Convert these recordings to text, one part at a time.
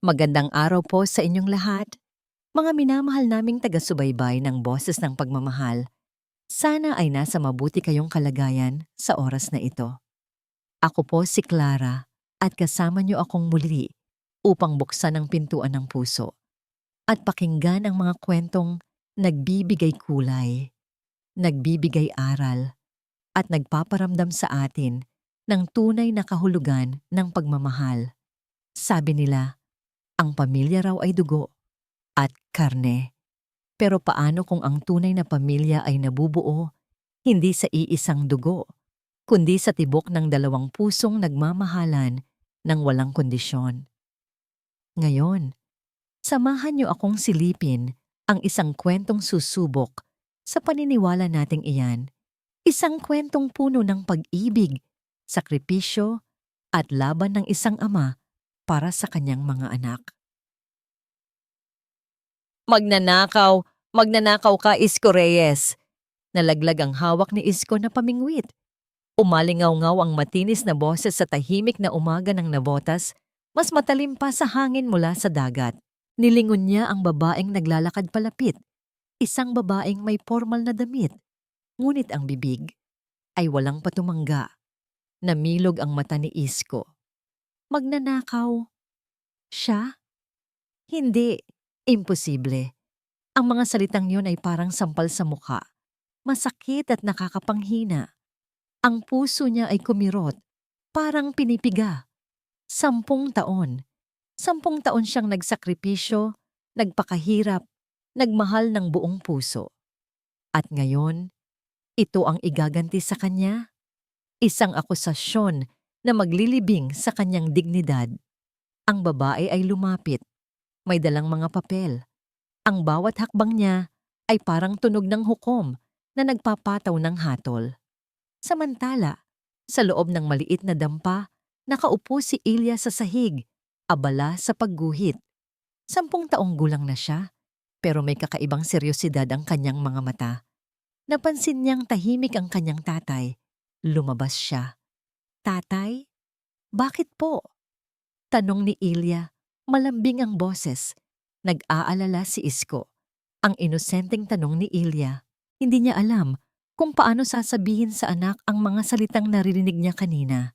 Magandang araw po sa inyong lahat. Mga minamahal naming taga-subaybay ng Boses ng Pagmamahal, sana ay nasa mabuti kayong kalagayan sa oras na ito. Ako po si Clara at kasama niyo akong muli upang buksan ang pintuan ng puso at pakinggan ang mga kwentong nagbibigay kulay, nagbibigay aral at nagpaparamdam sa atin ng tunay na kahulugan ng pagmamahal. Sabi nila, ang pamilya raw ay dugo at karne. Pero paano kung ang tunay na pamilya ay nabubuo hindi sa iisang dugo, kundi sa tibok ng dalawang pusong nagmamahalan ng walang kondisyon? Ngayon, samahan niyo akong silipin ang isang kwentong susubok sa paniniwala nating iyan. Isang kwentong puno ng pag-ibig, sakripisyo at laban ng isang ama para sa kanyang mga anak. Magnanakaw, magnanakaw ka, Isko Reyes. Nalaglag ang hawak ni Isko na pamingwit. Umalingaw-ngaw ang matinis na boses sa tahimik na umaga ng nabotas, mas matalim pa sa hangin mula sa dagat. Nilingon niya ang babaeng naglalakad palapit, isang babaeng may formal na damit. Ngunit ang bibig ay walang patumangga. Namilog ang mata ni Isko. Magnanakaw? Siya? Hindi. Imposible. Ang mga salitang yun ay parang sampal sa mukha. Masakit at nakakapanghina. Ang puso niya ay kumirot, parang pinipiga. 10 taon. 10 taon siyang nagsakripisyo, nagpakahirap, nagmahal ng buong puso. At ngayon, ito ang igaganti sa kanya? Isang akusasyon na maglilibing sa kanyang dignidad. Ang babae ay lumapit. May dalang mga papel. Ang bawat hakbang niya ay parang tunog ng hukom na nagpapataw ng hatol. Samantala, sa loob ng maliit na dampa, nakaupo si Ilya sa sahig, abala sa pagguhit. 10 taong gulang na siya, pero may kakaibang seryosidad ang kanyang mga mata. Napansin niyang tahimik ang kanyang tatay. Lumabas siya. Tatay? Bakit po? Tanong ni Ilya. Malambing ang boses. Nag-aalala si Isko. Ang inosenteng tanong ni Ilya. Hindi niya alam kung paano sasabihin sa anak ang mga salitang naririnig niya kanina.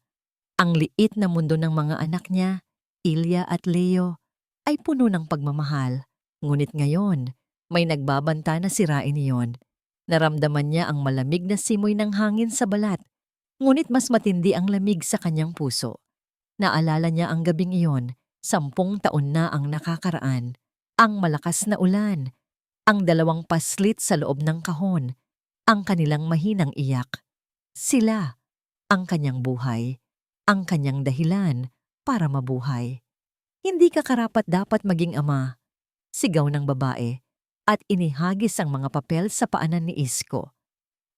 Ang liit na mundo ng mga anak niya, Ilya at Leo, ay puno ng pagmamahal. Ngunit ngayon, may nagbabanta na sirain iyon. Naramdaman niya ang malamig na simoy ng hangin sa balat. Ngunit mas matindi ang lamig sa kanyang puso. Naalala niya ang gabing iyon. 10 taon na ang nakakaraan. Ang malakas na ulan. Ang 2 paslit sa loob ng kahon. Ang kanilang mahinang iyak. Sila, ang kanyang buhay. Ang kanyang dahilan para mabuhay. Hindi ka karapat-dapat maging ama. Sigaw ng babae. At inihagis ang mga papel sa paanan ni Isko.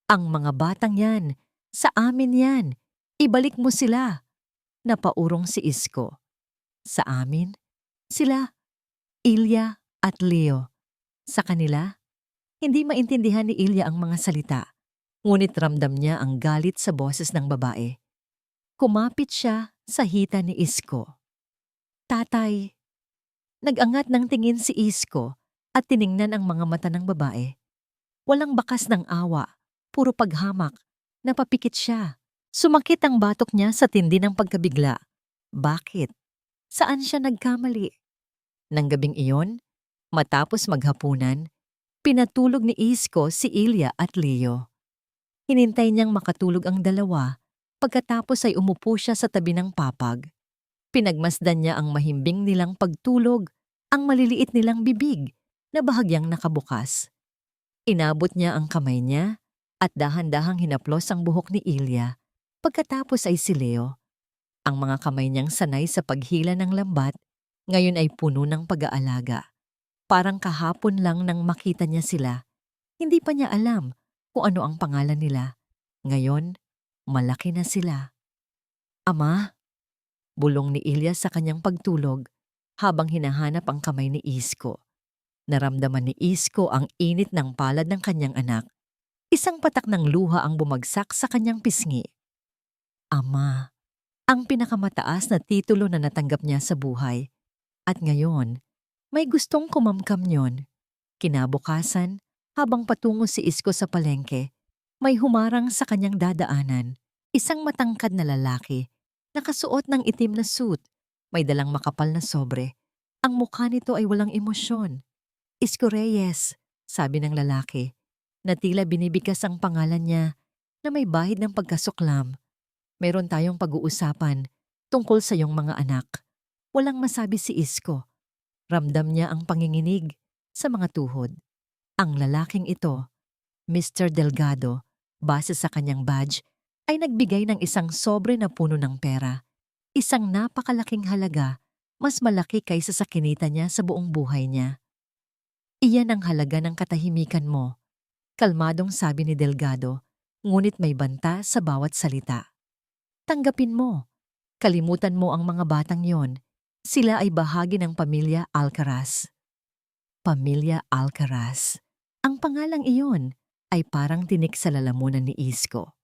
Ang mga batang yan, sa amin yan. Ibalik mo sila. Napaurong si Isko. Sa amin? Sila, Ilya at Leo. Sa kanila? Hindi maintindihan ni Ilya ang mga salita. Ngunit ramdam niya ang galit sa boses ng babae. Kumapit siya sa hita ni Isko. Tatay. Nag-angat ng tingin si Isko at tiningnan ang mga mata ng babae. Walang bakas ng awa, puro paghamak. Napapikit siya. Sumakit ang batok niya sa tindi ng pagkabigla. Bakit? Saan siya nagkamali? Nang gabing iyon, matapos maghapunan, pinatulog ni Isko si Ilya at Leo. Hinintay niyang makatulog ang dalawa, pagkatapos ay umupo siya sa tabi ng papag. Pinagmasdan niya ang mahimbing nilang pagtulog, ang maliliit nilang bibig na bahagyang nakabukas. Inabot niya ang kamay niya at dahan-dahang hinaplos ang buhok ni Ilya. Pagkatapos ay si Leo. Ang mga kamay niyang sanay sa paghila ng lambat, ngayon ay puno ng pag-aalaga. Parang kahapon lang nang makita niya sila. Hindi pa niya alam kung ano ang pangalan nila. Ngayon, malaki na sila. Ama, bulong ni Ilya sa kanyang pagtulog habang hinahanap ang kamay ni Isko. Naramdaman ni Isko ang init ng palad ng kanyang anak. Isang patak ng luha ang bumagsak sa kanyang pisngi. Ama. Ang pinakamataas na titulo na natanggap niya sa buhay. At ngayon, may gustong kumamkam yon. Kinabukasan, habang patungo si Isko sa palengke, may humarang sa kanyang dadaanan. Isang matangkad na lalaki, nakasuot ng itim na suit, may dalang makapal na sobre. Ang mukha nito ay walang emosyon. Isko Reyes, sabi ng lalaki, na tila binibigkas ang pangalan niya na may bahid ng pagkasuklam. Meron tayong pag-uusapan tungkol sa iyong mga anak. Walang masabi si Isko. Ramdam niya ang panginginig sa mga tuhod. Ang lalaking ito, Mr. Delgado, base sa kanyang badge, ay nagbigay ng isang sobre na puno ng pera. Isang napakalaking halaga, mas malaki kaysa sa kinita niya sa buong buhay niya. Iyan ang halaga ng katahimikan mo, kalmadong sabi ni Delgado, ngunit may banta sa bawat salita. Tanggapin mo. Kalimutan mo ang mga batang yon. Sila ay bahagi ng pamilya Alcaraz. Pamilya Alcaraz. Ang pangalang iyon ay parang tinik sa lalamunan ni Isko.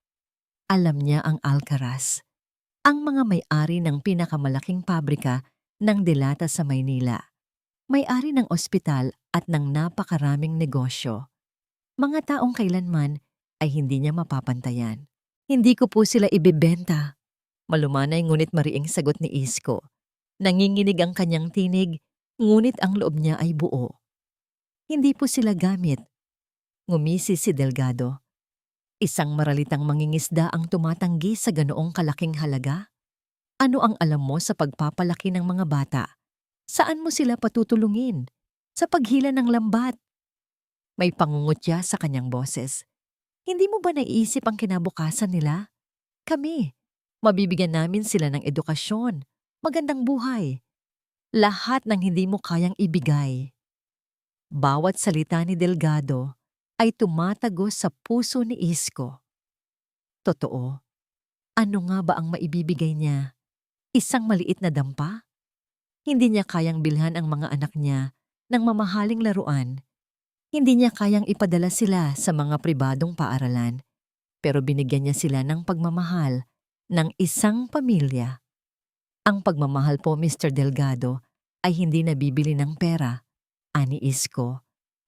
Alam niya ang Alcaraz, ang mga may-ari ng pinakamalaking pabrika ng delata sa Maynila. May-ari ng ospital at ng napakaraming negosyo. Mga taong kailanman ay hindi niya mapapantayan. Hindi ko po sila ibibenta. Malumanay ngunit mariing sagot ni Isko. Nanginginig ang kanyang tinig, ngunit ang loob niya ay buo. Hindi po sila gamit. Ngumisi si Delgado. Isang maralitang mangingisda ang tumatanggi sa ganoong kalaking halaga? Ano ang alam mo sa pagpapalaki ng mga bata? Saan mo sila patutulungin? Sa paghila ng lambat? May pangungutya sa kanyang boses. Hindi mo ba naiisip ang kinabukasan nila? Kami, mabibigyan namin sila ng edukasyon, magandang buhay. Lahat ng hindi mo kayang ibigay. Bawat salita ni Delgado ay tumatagos sa puso ni Isko. Totoo, ano nga ba ang maibibigay niya? Isang maliit na dampa? Hindi niya kayang bilhan ang mga anak niya ng mamahaling laruan. Hindi niya kayang ipadala sila sa mga pribadong paaralan. Pero binigyan niya sila ng pagmamahal ng isang pamilya. Ang pagmamahal po, Mr. Delgado, ay hindi nabibili ng pera, ani Isko,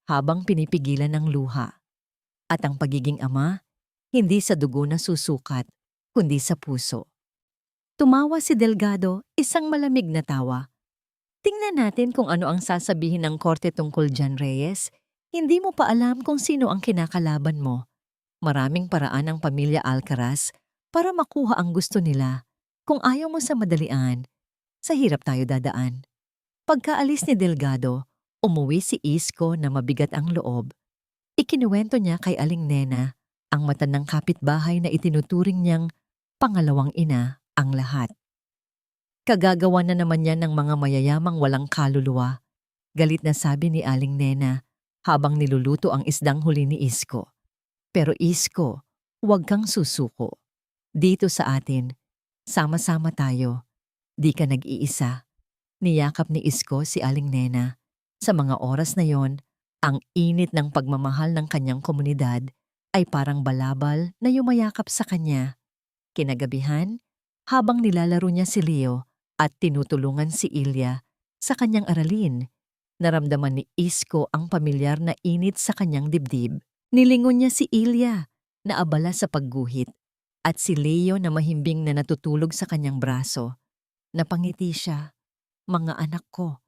habang pinipigilan ng luha. At ang pagiging ama, hindi sa dugo na susukat, kundi sa puso. Tumawa si Delgado, isang malamig na tawa. Tingnan natin kung ano ang sasabihin ng korte tungkol dyan, Reyes. Hindi mo pa alam kung sino ang kinakalaban mo. Maraming paraan ang pamilya Alcaraz para makuha ang gusto nila. Kung ayaw mo sa madalian, sa hirap tayo dadaan. Pagkaalis ni Delgado, umuwi si Isko na mabigat ang loob. Ikinuwento niya kay Aling Nena, ang matandang kapitbahay na itinuturing niyang pangalawang ina, ang lahat. Kagagawa na naman niya ng mga mayayamang walang kaluluwa. Galit na sabi ni Aling Nena habang niluluto ang isdang huli ni Isko. Pero Isko, huwag kang susuko. Dito sa atin, sama-sama tayo. Di ka nag-iisa. Niyakap ni Isko si Aling Nena. Sa mga oras na yon, ang init ng pagmamahal ng kanyang komunidad ay parang balabal na yumayakap sa kanya. Kinagabihan, habang nilalaro niya si Leo at tinutulungan si Ilya sa kanyang aralin, naramdaman ni Isko ang pamilyar na init sa kanyang dibdib. Nilingon niya si Ilya na abala sa pagguhit at si Leo na mahimbing na natutulog sa kanyang braso. Napangiti siya. Mga anak ko,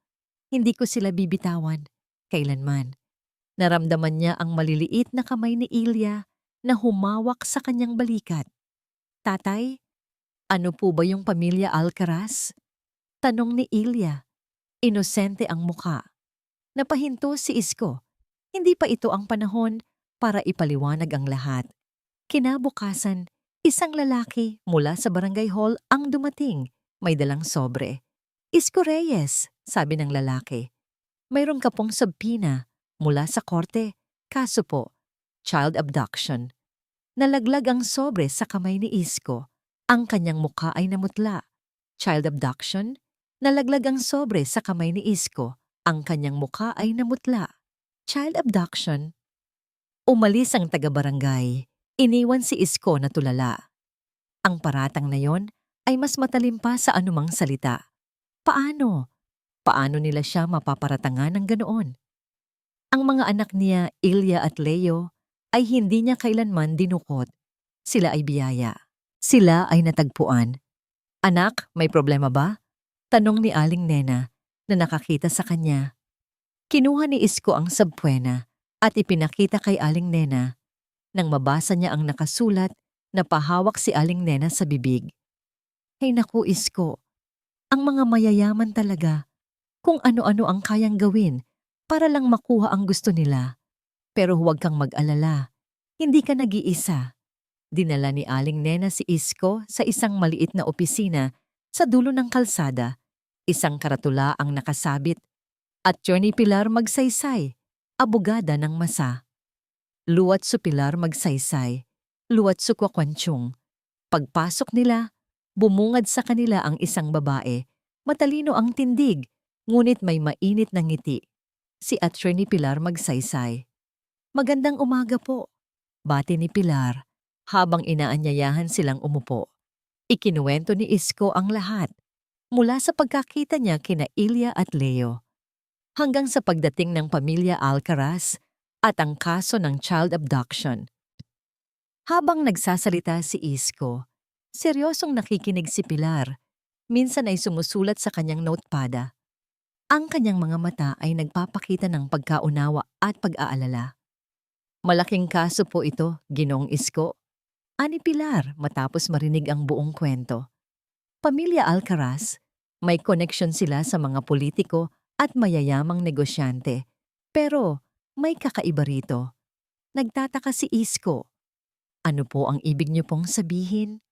hindi ko sila bibitawan, kailanman. Naramdaman niya ang maliliit na kamay ni Ilya na humawak sa kanyang balikat. Tatay, ano po ba yung pamilya Alcaraz? Tanong ni Ilya. Inosente ang muka. Napahinto si Isko. Hindi pa ito ang panahon para ipaliwanag ang lahat. Kinabukasan, isang lalaki mula sa barangay hall ang dumating, may dalang sobre. Isko Reyes, sabi ng lalaki. Mayroon ka pong subpina mula sa korte, kaso po, child abduction. Nalaglag ang sobre sa kamay ni Isko. Ang kanyang mukha ay namutla. Child abduction? Nalaglag ang sobre sa kamay ni Isko. Ang kanyang mukha ay namutla. Child abduction? Umalis ang taga-barangay. Iniwan si Isko na tulala. Ang paratang na yon ay mas matalim pa sa anumang salita. Paano? Paano nila siya mapaparatangan ng ganoon? Ang mga anak niya, Ilya at Leo, ay hindi niya kailanman dinukot. Sila ay biyaya. Sila ay natagpuan. Anak, may problema ba? Tanong ni Aling Nena na nakakita sa kanya. Kinuha ni Isko ang sabpuena at ipinakita kay Aling Nena. Nang mabasa niya ang nakasulat, napahawak si Aling Nena sa bibig. Hay naku, Isko, ang mga mayayaman talaga, kung ano-ano ang kayang gawin para lang makuha ang gusto nila. Pero huwag kang mag-alala, hindi ka nag-iisa. Dinala ni Aling Nena si Isko sa isang maliit na opisina sa dulo ng kalsada. Isang karatula ang nakasabit. Attorney Pilar Magsaysay, abogada ng masa. Luwat su Pilar Magsaysay, luwat su Kwakwantsong. Pagpasok nila, bumungad sa kanila ang isang babae. Matalino ang tindig, ngunit may mainit na ngiti. Si Attorney Pilar Magsaysay. Magandang umaga po, bati ni Pilar habang inaanyayahan silang umupo. Ikinuwento ni Isko ang lahat, mula sa pagkakita niya kina Ilya at Leo, hanggang sa pagdating ng pamilya Alcaraz at ang kaso ng child abduction. Habang nagsasalita si Isko, seryosong nakikinig si Pilar. Minsan ay sumusulat sa kanyang notepada. Ang kanyang mga mata ay nagpapakita ng pagkaunawa at pag-aalala. Malaking kaso po ito, Ginoong Isko, ani Pilar matapos marinig ang buong kwento. Pamilya Alcaraz, may koneksyon sila sa mga politiko at mayayamang negosyante. Pero may kakaiba rito. Nagtataka si Isko. Ano po ang ibig niyo pong sabihin?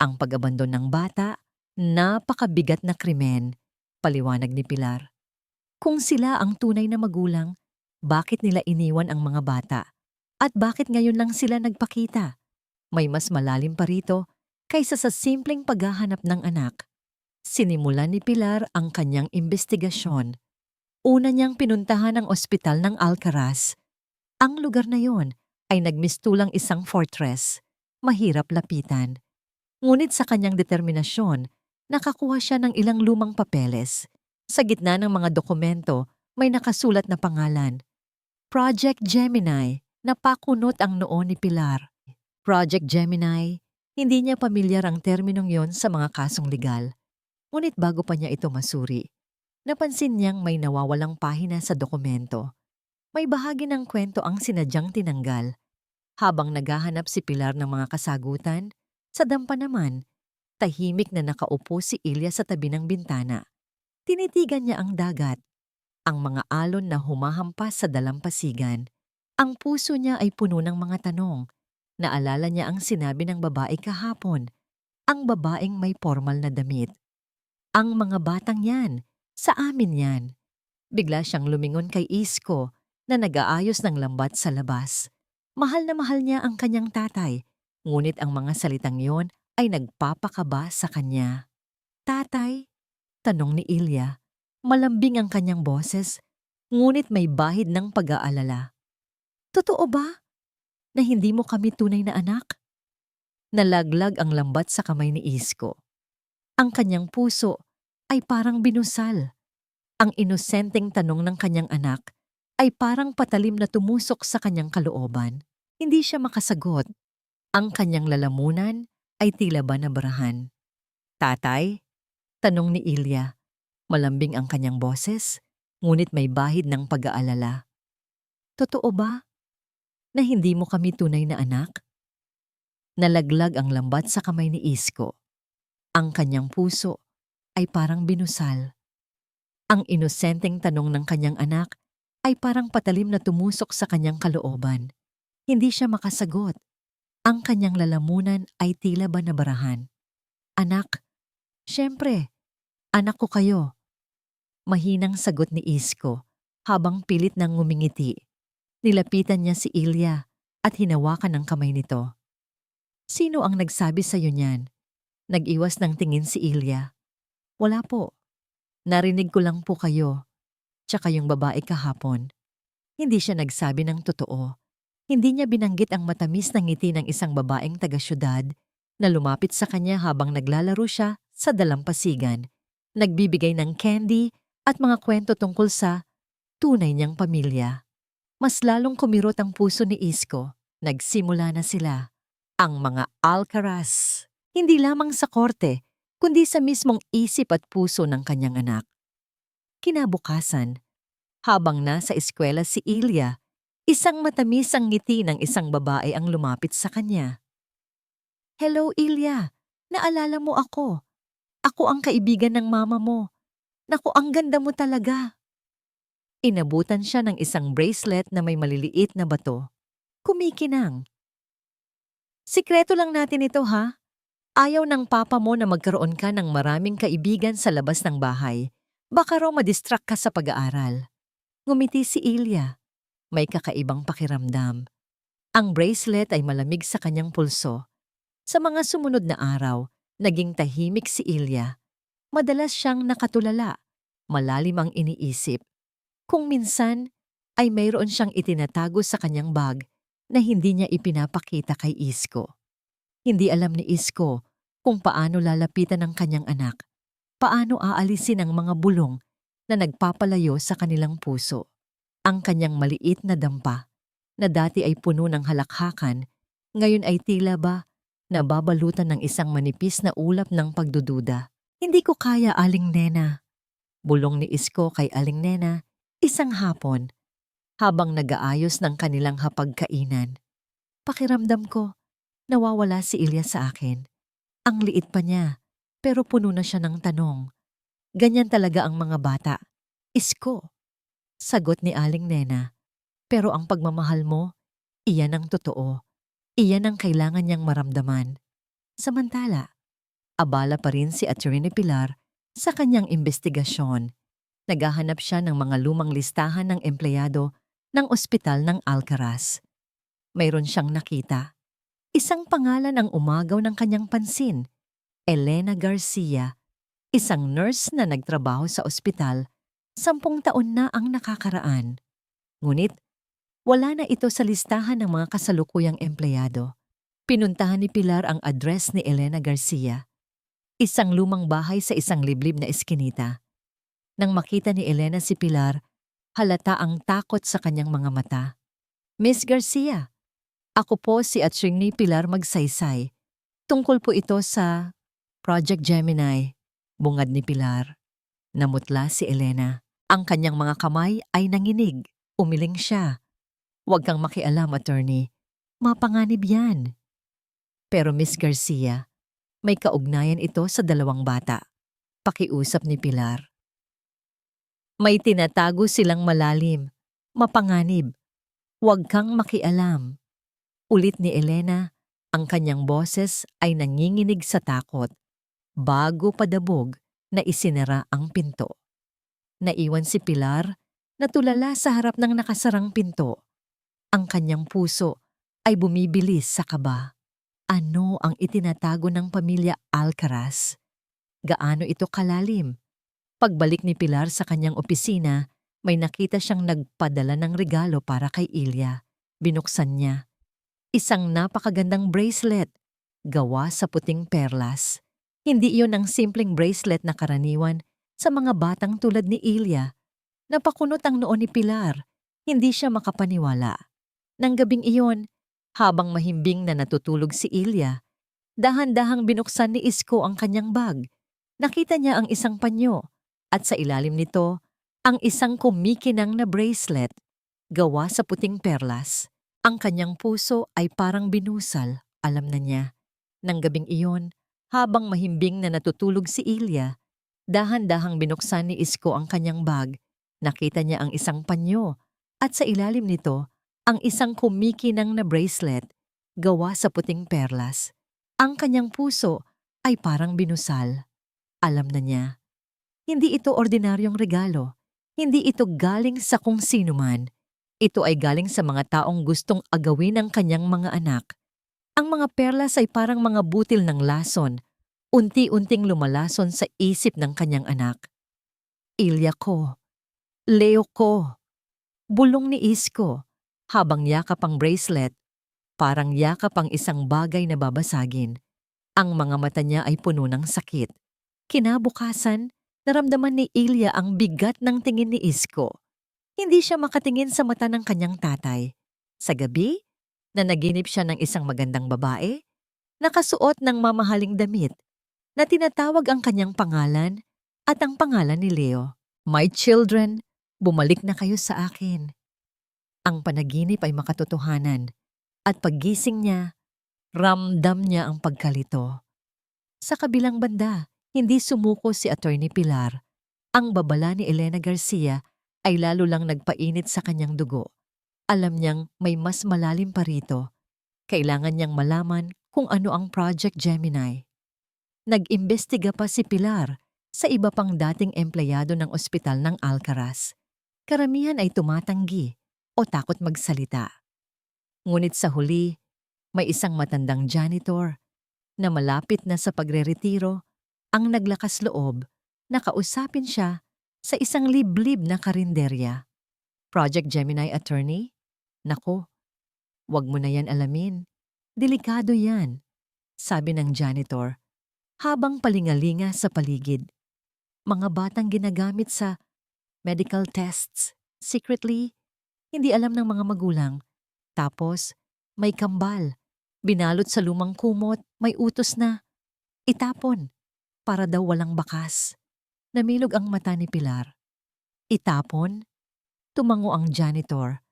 Ang pag-abandon ng bata, napakabigat na krimen, paliwanag ni Pilar. Kung sila ang tunay na magulang, bakit nila iniwan ang mga bata? At bakit ngayon lang sila nagpakita? May mas malalim pa rito kaysa sa simpleng paghahanap ng anak. Sinimulan ni Pilar ang kanyang investigasyon. Una niyang pinuntahan ang ospital ng Alcaraz. Ang lugar na yon ay nagmistulang isang fortress. Mahirap lapitan. Ngunit sa kanyang determinasyon, nakakuha siya ng ilang lumang papeles. Sa gitna ng mga dokumento, may nakasulat na pangalan. Project Gemini, napakunot ang noo ni Pilar. Project Gemini, hindi niya pamilyar ang terminong yon sa mga kasong legal. Ngunit bago pa niya ito masuri, napansin niyang may nawawalang pahina sa dokumento. May bahagi ng kwento ang sinadyang tinanggal. Habang naghahanap si Pilar ng mga kasagutan, sa dampa naman, tahimik na nakaupo si Ilya sa tabi ng bintana. Tinitigan niya ang dagat, ang mga alon na humahampas sa dalampasigan. Ang puso niya ay puno ng mga tanong. Naalala niya ang sinabi ng babae kahapon, ang babaeng may formal na damit. Ang mga batang yan, sa amin yan. Bigla siyang lumingon kay Isko na nag-aayos ng lambat sa labas. Mahal na mahal niya ang kanyang tatay, ngunit ang mga salitang yon ay nagpapakaba sa kanya. Tatay? Tanong ni Ilya. Malambing ang kanyang boses, ngunit may bahid ng pag-aalala. Totoo ba na hindi mo kami tunay na anak? Nalaglag ang lambat sa kamay ni Isko. Ang kanyang puso ay parang binusal. Ang inosenteng tanong ng kanyang anak ay parang patalim na tumusok sa kanyang kalooban. Hindi siya makasagot. Ang kanyang lalamunan ay tila ba nabarahan. Tatay? Tanong ni Ilya. Malambing ang kanyang boses, ngunit may bahid ng pag-aalala. Totoo ba na hindi mo kami tunay na anak? Nalaglag ang lambat sa kamay ni Isko. Ang kanyang puso ay parang binusal. Ang inosenteng tanong ng kanyang anak ay parang patalim na tumusok sa kanyang kalooban. Hindi siya makasagot. Ang kanyang lalamunan ay tila ba nabarahan. Anak, syempre, anak ko kayo. Mahinang sagot ni Isko habang pilit nang ngumingiti. Nilapitan niya si Ilya at hinawakan ang kamay nito. Sino ang nagsabi sa iyo niyan? Nag-iwas ng tingin si Ilya. Wala po. Narinig ko lang po kayo. Tsaka yung babae kahapon. Hindi siya nagsabi ng totoo. Hindi niya binanggit ang matamis na ngiti ng isang babaeng taga-syudad na lumapit sa kanya habang naglalaro siya sa dalampasigan. Nagbibigay ng candy at mga kwento tungkol sa tunay niyang pamilya. Mas lalong kumirot ang puso ni Isko. Nagsimula na sila. Ang mga Alcaraz. Hindi lamang sa korte, kundi sa mismong isip at puso ng kanyang anak. Kinabukasan, habang nasa eskwela si Ilya, isang matamis ang ngiti ng isang babae ang lumapit sa kanya. "Hello, Ilya. Naalala mo ako. Ako ang kaibigan ng mama mo. Naku, ang ganda mo talaga." Inabutan siya ng isang bracelet na may maliliit na bato. Kumikinang. "Sikreto lang natin ito, ha? Ayaw ng papa mo na magkaroon ka ng maraming kaibigan sa labas ng bahay. Baka raw madistract ka sa pag-aaral." Ngumiti si Ilya. May kakaibang pakiramdam. Ang bracelet ay malamig sa kanyang pulso. Sa mga sumunod na araw, naging tahimik si Ilya. Madalas siyang nakatulala. Malalim ang iniisip. Kung minsan, ay mayroon siyang itinatago sa kanyang bag na hindi niya ipinapakita kay Isko. Hindi alam ni Isko kung paano lalapitan ng kanyang anak, paano aalisin ang mga bulong na nagpapalayo sa kanilang puso. Ang kanyang maliit na dampa, na dati ay puno ng halakhakan, ngayon ay tila ba nababalutan ng isang manipis na ulap ng pagdududa. "Hindi ko kaya, Aling Nena." Bulong ni Isko kay Aling Nena isang hapon habang nag-aayos ng kanilang hapagkainan. "Pakiramdam ko, nawawala si Ilya sa akin. Ang liit pa niya, pero puno na siya ng tanong. Ganyan talaga ang mga bata." "Isko," sagot ni Aling Nena, "pero ang pagmamahal mo, iyan ang totoo. Iyan ang kailangan niyang maramdaman." Samantala, abala pa rin si Attorney Pilar sa kanyang investigasyon. Naghahanap siya ng mga lumang listahan ng empleyado ng ospital ng Alcaraz. Mayroon siyang nakita. Isang pangalan ang umagaw ng kanyang pansin. Elena Garcia, isang nurse na nagtrabaho sa ospital, 10 taon na ang nakakaraan. Ngunit, wala na ito sa listahan ng mga kasalukuyang empleyado. Pinuntahan ni Pilar ang address ni Elena Garcia. Isang lumang bahay sa isang liblib na eskinita. Nang makita ni Elena si Pilar, halata ang takot sa kanyang mga mata. "Miss Garcia, ako po si Attorney Pilar Magsaysay. Tungkol po ito sa Project Gemini," bungad ni Pilar. Namutla si Elena. Ang kanyang mga kamay ay nanginig. Umiling siya. "Huwag kang makialam, attorney. Mapanganib yan." "Pero Miss Garcia, may kaugnayan ito sa 2 bata." Pakiusap ni Pilar. "May tinatago silang malalim. Mapanganib. Huwag kang makialam." Ulit ni Elena, ang kanyang boses ay nanginginig sa takot. Bago padabog na isinara ang pinto. Naiwan si Pilar na tulala sa harap ng nakasarang pinto. Ang kanyang puso ay bumibilis sa kaba. Ano ang itinatago ng pamilya Alcaraz? Gaano ito kalalim? Pagbalik ni Pilar sa kanyang opisina, may nakita siyang nagpadala ng regalo para kay Ilya. Binuksan niya. Isang napakagandang bracelet, gawa sa puting perlas. Hindi iyon ang simpleng bracelet na karaniwan sa mga batang tulad ni Ilya. Napakunot ang noo ni Pilar. Hindi siya makapaniwala. Nang gabing iyon, habang mahimbing na natutulog si Ilya, dahan-dahang binuksan ni Isko ang kanyang bag. Nakita niya ang isang panyo at sa ilalim nito, ang isang kumikinang na bracelet, gawa sa puting perlas. Ang kanyang puso ay parang binusal, alam na niya. Nang gabing iyon, habang mahimbing na natutulog si Ilya, dahan-dahang binuksan ni Isko ang kanyang bag. Nakita niya ang isang panyo at sa ilalim nito, ang isang kumikinang na bracelet, gawa sa puting perlas. Ang kanyang puso ay parang binusal. Alam na niya. Hindi ito ordinaryong regalo. Hindi ito galing sa kung sino man. Ito ay galing sa mga taong gustong agawin ang kanyang mga anak. Ang mga perlas ay parang mga butil ng lason, unti-unting lumalason sa isip ng kanyang anak. "Ilya ko, Leo ko," bulong ni Isko, habang yakap ang bracelet, parang yakap ang isang bagay na babasagin. Ang mga mata niya ay puno ng sakit. Kinabukasan, Naramdaman ni Ilya ang bigat ng tingin ni Isko. Hindi siya makatingin sa mata ng kanyang tatay. Sa gabi, nanaginip siya ng isang magandang babae, nakasuot ng mamahaling damit, na tinatawag ang kanyang pangalan at ang pangalan ni Leo. My children, bumalik na kayo sa akin. Ang panaginip ay makatotohanan at paggising niya, ramdam niya ang pagkalito. Sa kabilang banda, hindi sumuko si Attorney Pilar. Ang babala ni Elena Garcia ay lalo lang nagpainit sa kanyang dugo. Alam niyang may mas malalim pa rito. Kailangan niyang malaman kung ano ang Project Gemini. Nag-imbestiga pa si Pilar sa iba pang dating empleyado ng ospital ng Alcaraz. Karamihan ay tumatanggi o takot magsalita. Ngunit sa huli, may isang matandang janitor na malapit na sa pagreretiro ang naglakas loob na kausapin siya sa isang liblib na karinderya. Project Gemini attorney? Nako, wag mo na yan alamin. Delikado yan, sabi ng janitor habang palingalinga sa paligid. Mga batang ginagamit sa medical tests, secretly, hindi alam ng mga magulang. Tapos, may kambal, binalot sa lumang kumot, may utos na itapon para daw walang bakas. Namilog ang mata ni Pilar. Itapon? Tumango ang janitor.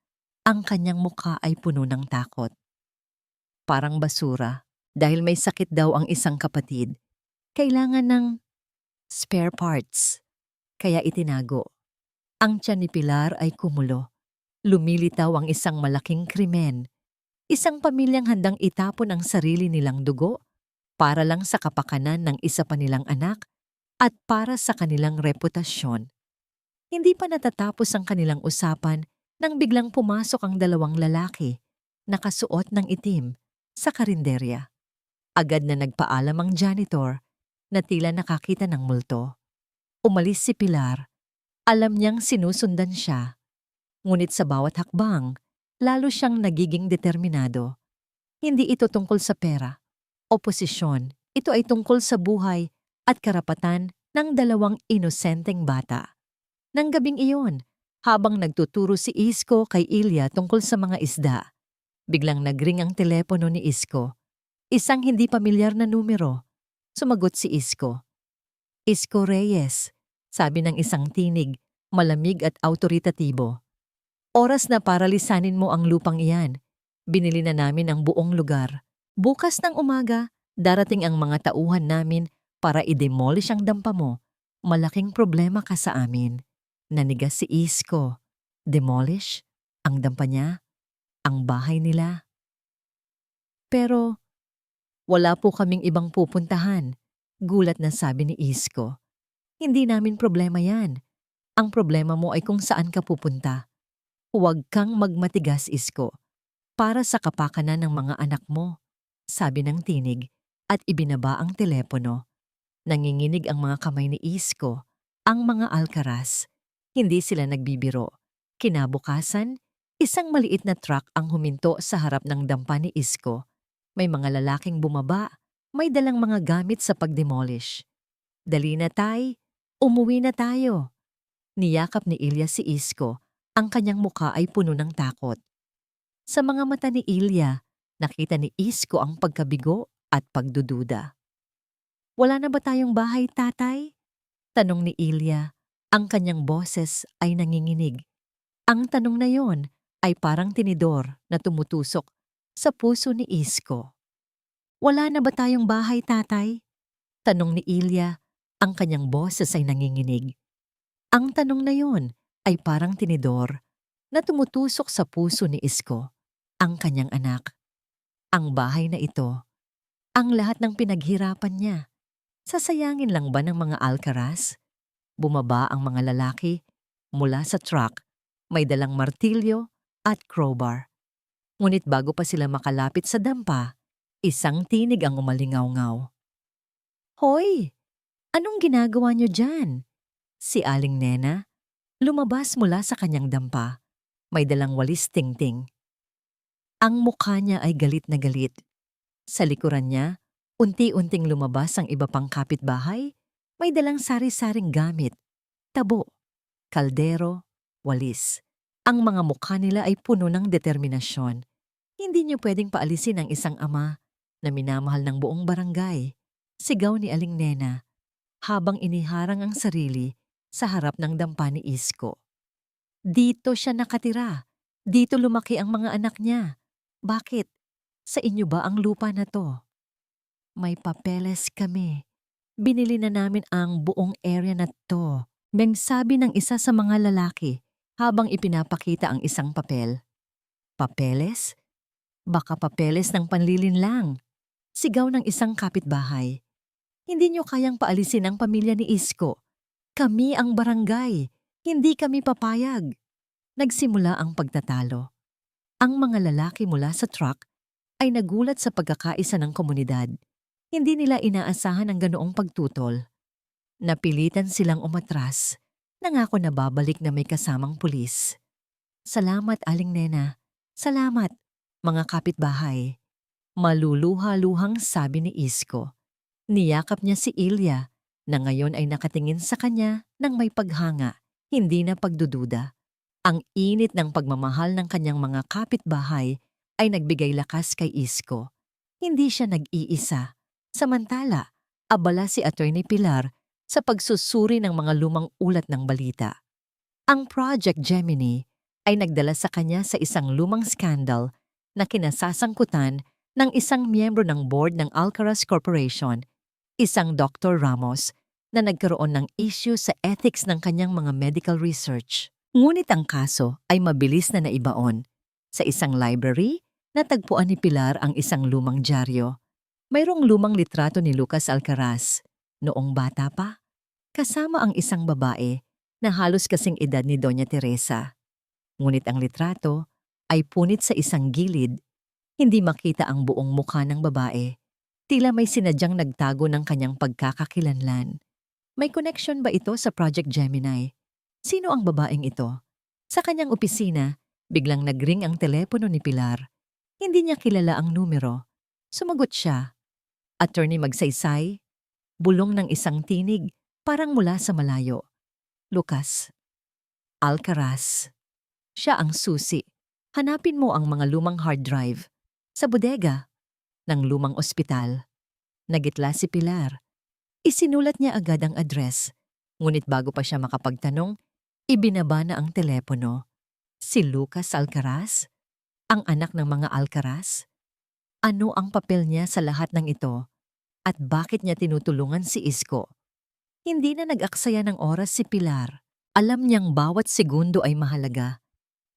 Ang kanyang mukha ay puno ng takot. Parang basura dahil may sakit daw ang isang kapatid. Kailangan ng spare parts. Kaya itinago. Ang tiyan ni Pilar ay kumulo. Lumilitaw ang isang malaking krimen. Isang pamilyang handang itapon ang sarili nilang dugo para lang sa kapakanan ng isa pa nilang anak at para sa kanilang reputasyon. Hindi pa natatapos ang kanilang usapan nang biglang pumasok ang dalawang lalaki, nakasuot ng itim, sa karinderya. Agad na nagpaalam ang janitor na tila nakakita ng multo. Umalis si Pilar. Alam niyang sinusundan siya. Ngunit sa bawat hakbang, lalo siyang nagiging determinado. Hindi ito tungkol sa pera o posisyon. Ito ay tungkol sa buhay at karapatan ng dalawang inosenteng bata. Nang gabing iyon, habang nagtuturo si Isko kay Ilya tungkol sa mga isda, biglang nagring ang telepono ni Isko. Isang hindi pamilyar na numero. Sumagot si Isko. Isko Reyes, sabi ng isang tinig, malamig at autoritatibo. Oras na para lisanin mo ang lupang iyan. Binili na namin ang buong lugar. Bukas ng umaga, darating ang mga tauhan namin para i-demolish ang dampa mo. Malaking problema ka sa amin. Nanigas si Isko. Demolish? Ang dampa niya? Ang bahay nila? Pero, wala po kaming ibang pupuntahan. Gulat na sabi ni Isko. Hindi namin problema yan. Ang problema mo ay kung saan ka pupunta. Huwag kang magmatigas, Isko. Para sa kapakanan ng mga anak mo, sabi ng tinig at ibinaba ang telepono. Nanginginig ang mga kamay ni Isko, ang mga Alcaraz. Hindi sila nagbibiro. Kinabukasan, isang maliit na truck ang huminto sa harap ng dampa ni Isko. May mga lalaking bumaba, may dalang mga gamit sa pagdemolish. Dali na tay, umuwi na tayo. Niyakap ni Ilya si Isko, ang kanyang mukha ay puno ng takot. Sa mga mata ni Ilya, nakita ni Isko ang pagkabigo at pagdududa. Wala na ba tayong bahay, tatay? Tanong ni Ilya. Ang kanyang boses ay nanginginig. Ang tanong na yon ay parang tinidor na tumutusok sa puso ni Isko. Wala na ba tayong bahay, tatay? Tanong ni Ilya. Ang kanyang boses ay nanginginig. Ang tanong na yon ay parang tinidor na tumutusok sa puso ni Isko, ang kanyang anak. Ang bahay na ito, ang lahat ng pinaghirapan niya. Sasayangin lang ba ng mga Alcaraz? Bumaba ang mga lalaki mula sa truck, may dalang martilyo at crowbar. Ngunit bago pa sila makalapit sa dampa, isang tinig ang umalingaw-ngaw. Hoy! Anong ginagawa niyo dyan? Si Aling Nena lumabas mula sa kanyang dampa. May dalang walis tingting. Ang mukha niya ay galit na galit. Sa likuran niya, unti-unting lumabas ang iba pang kapitbahay. May dalang sari-saring gamit, tabo, kaldero, walis. Ang mga mukha nila ay puno ng determinasyon. Hindi niyo pwedeng paalisin ang isang ama na minamahal ng buong barangay. Sigaw ni Aling Nena habang iniharang ang sarili sa harap ng dampa ni Isko. Dito siya nakatira. Dito lumaki ang mga anak niya. Bakit? Sa inyo ba ang lupa na to? May papeles kami. Binili na namin ang buong area na to. Sabi ng isa sa mga lalaki habang ipinapakita ang isang papel. Papeles? Baka papeles ng panlilin lang. Sigaw ng isang kapitbahay. Hindi niyo kayang paalisin ang pamilya ni Isko. Kami ang barangay. Hindi kami papayag. Nagsimula ang pagtatalo. Ang mga lalaki mula sa truck ay nagulat sa pagkakaisa ng komunidad. Hindi nila inaasahan ang ganoong pagtutol. Napilitan silang umatras. Nangako na babalik na may kasamang pulis. Salamat, Aling Nena. Salamat, mga kapitbahay. Maluluha-luhang sabi ni Isko. Niyakap niya si Ilya na ngayon ay nakatingin sa kanya ng may paghanga, hindi na pagdududa. Ang init ng pagmamahal ng kanyang mga kapitbahay ay nagbigay lakas kay Isko. Hindi siya nag-iisa. Samantala, abala si Attorney Pilar sa pagsusuri ng mga lumang ulat ng balita. Ang Project Gemini ay nagdala sa kanya sa isang lumang skandal na kinasasangkutan ng isang miyembro ng board ng Alcaraz Corporation, isang Dr. Ramos, na nagkaroon ng issue sa ethics ng kanyang mga medical research. Ngunit ang kaso ay mabilis na naibaon. Sa isang library, natagpuan ni Pilar ang isang lumang dyaryo. Mayroong lumang litrato ni Lucas Alcaraz, noong bata pa, kasama ang isang babae na halos kasing edad ni Doña Teresa. Ngunit ang litrato ay punit sa isang gilid, hindi makita ang buong mukha ng babae. Tila may sinadyang nagtago ng kanyang pagkakakilanlan. May connection ba ito sa Project Gemini? Sino ang babaeng ito? Sa kanyang opisina, biglang nagring ang telepono ni Pilar. Hindi niya kilala ang numero. Sumagot siya. Attorney Magsaysay, bulong ng isang tinig, parang mula sa malayo. Lucas. Alcaraz. Siya ang susi. Hanapin mo ang mga lumang hard drive. Sa bodega ng lumang ospital. Nagitla si Pilar. Isinulat niya agad ang address. Ngunit bago pa siya makapagtanong, ibinaba na ang telepono. Si Lucas Alcaraz? Ang anak ng mga Alcaraz? Ano ang papel niya sa lahat ng ito? At bakit niya tinutulungan si Isko? Hindi na nag-aksaya ng oras si Pilar. Alam niyang bawat segundo ay mahalaga.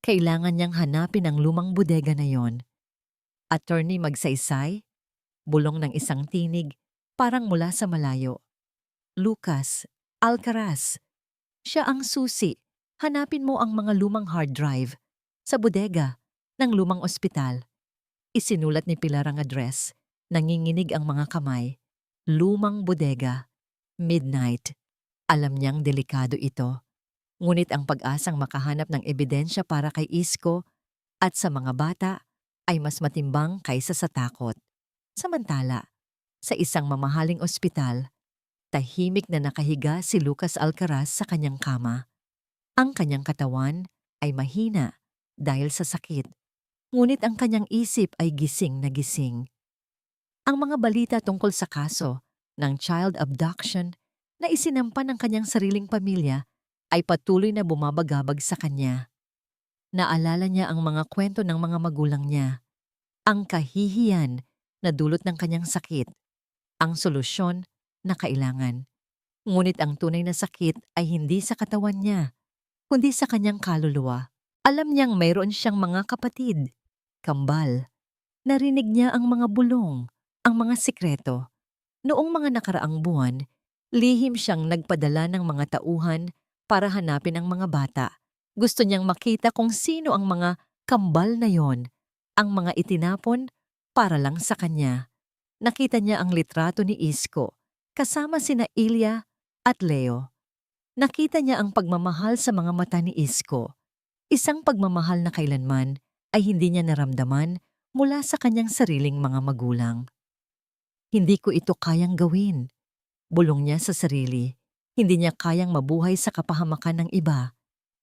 Kailangan niyang hanapin ang lumang bodega na yon. Attorney Magsaysay? Bulong ng isang tinig, parang mula sa malayo. Lucas Alcaraz. Siya ang susi. Hanapin mo ang mga lumang hard drive sa bodega ng lumang ospital. Isinulat ni Pilar ang address. Nanginginig ang mga kamay. Lumang bodega. Midnight. Alam niyang delikado ito. Ngunit ang pag-asang makahanap ng ebidensya para kay Isko at sa mga bata ay mas matimbang kaysa sa takot. Samantala, sa isang mamahaling ospital, tahimik na nakahiga si Lucas Alcaraz sa kanyang kama. Ang kanyang katawan ay mahina dahil sa sakit, ngunit ang kanyang isip ay gising na gising. Ang mga balita tungkol sa kaso ng child abduction na isinampa ng kanyang sariling pamilya ay patuloy na bumabagabag sa kanya. Naalala niya ang mga kwento ng mga magulang niya, ang kahihiyan na dulot ng kanyang sakit, ang solusyon na kailangan. Ngunit ang tunay na sakit ay hindi sa katawan niya, kundi sa kanyang kaluluwa. Alam niyang mayroon siyang mga kapatid, kambal. Narinig niya ang mga bulong, ang mga sikreto. Noong mga nakaraang buwan, lihim siyang nagpadala ng mga tauhan para hanapin ang mga bata. Gusto niyang makita kung sino ang mga kambal na yon, ang mga itinapon para lang sa kanya. Nakita niya ang litrato ni Isko, kasama sina Ilya at Leo. Nakita niya ang pagmamahal sa mga mata ni Isko, isang pagmamahal na kailanman ay hindi niya naramdaman mula sa kanyang sariling mga magulang. Hindi ko ito kayang gawin, bulong niya sa sarili. Hindi niya kayang mabuhay sa kapahamakan ng iba.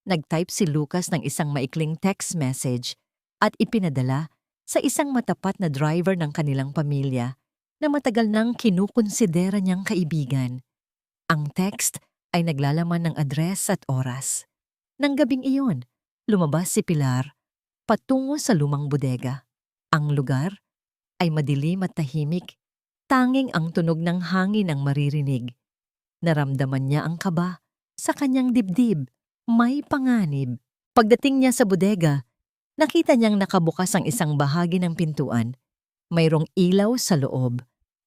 Nag-type si Lucas ng isang maikling text message at ipinadala sa isang matapat na driver ng kanilang pamilya na matagal nang kinukonsidera niyang kaibigan. Ang text ay naglalaman ng address at oras. Nang gabing iyon, lumabas si Pilar patungo sa lumang bodega. Ang lugar ay madilim at tahimik, tanging ang tunog ng hangin ang maririnig. Naramdaman niya ang kaba sa kanyang dibdib, may panganib. Pagdating niya sa bodega, nakita niyang nakabukas ang isang bahagi ng pintuan. Mayroong ilaw sa loob.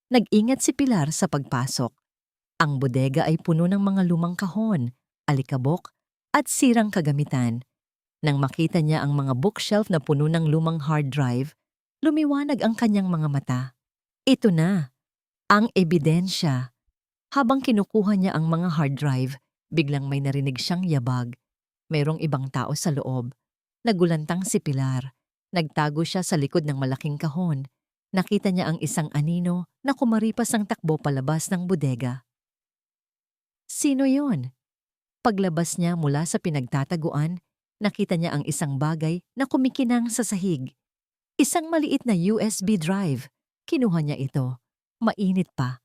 Nag-ingat si Pilar sa pagpasok. Ang bodega ay puno ng mga lumang kahon, alikabok, at sirang kagamitan. Nang makita niya ang mga bookshelf na puno ng lumang hard drive, lumiwanag ang kanyang mga mata. Ito na, ang ebidensya. Habang kinukuha niya ang mga hard drive, biglang may narinig siyang yabag. Mayroong ibang tao sa loob. Nagulantang si Pilar. Nagtago siya sa likod ng malaking kahon. Nakita niya ang isang anino na kumaripas ang takbo palabas ng bodega. Sino yon? Paglabas niya mula sa pinagtataguan, nakita niya ang isang bagay na kumikinang sa sahig. Isang maliit na USB drive. Kinuha niya ito. Mainit pa.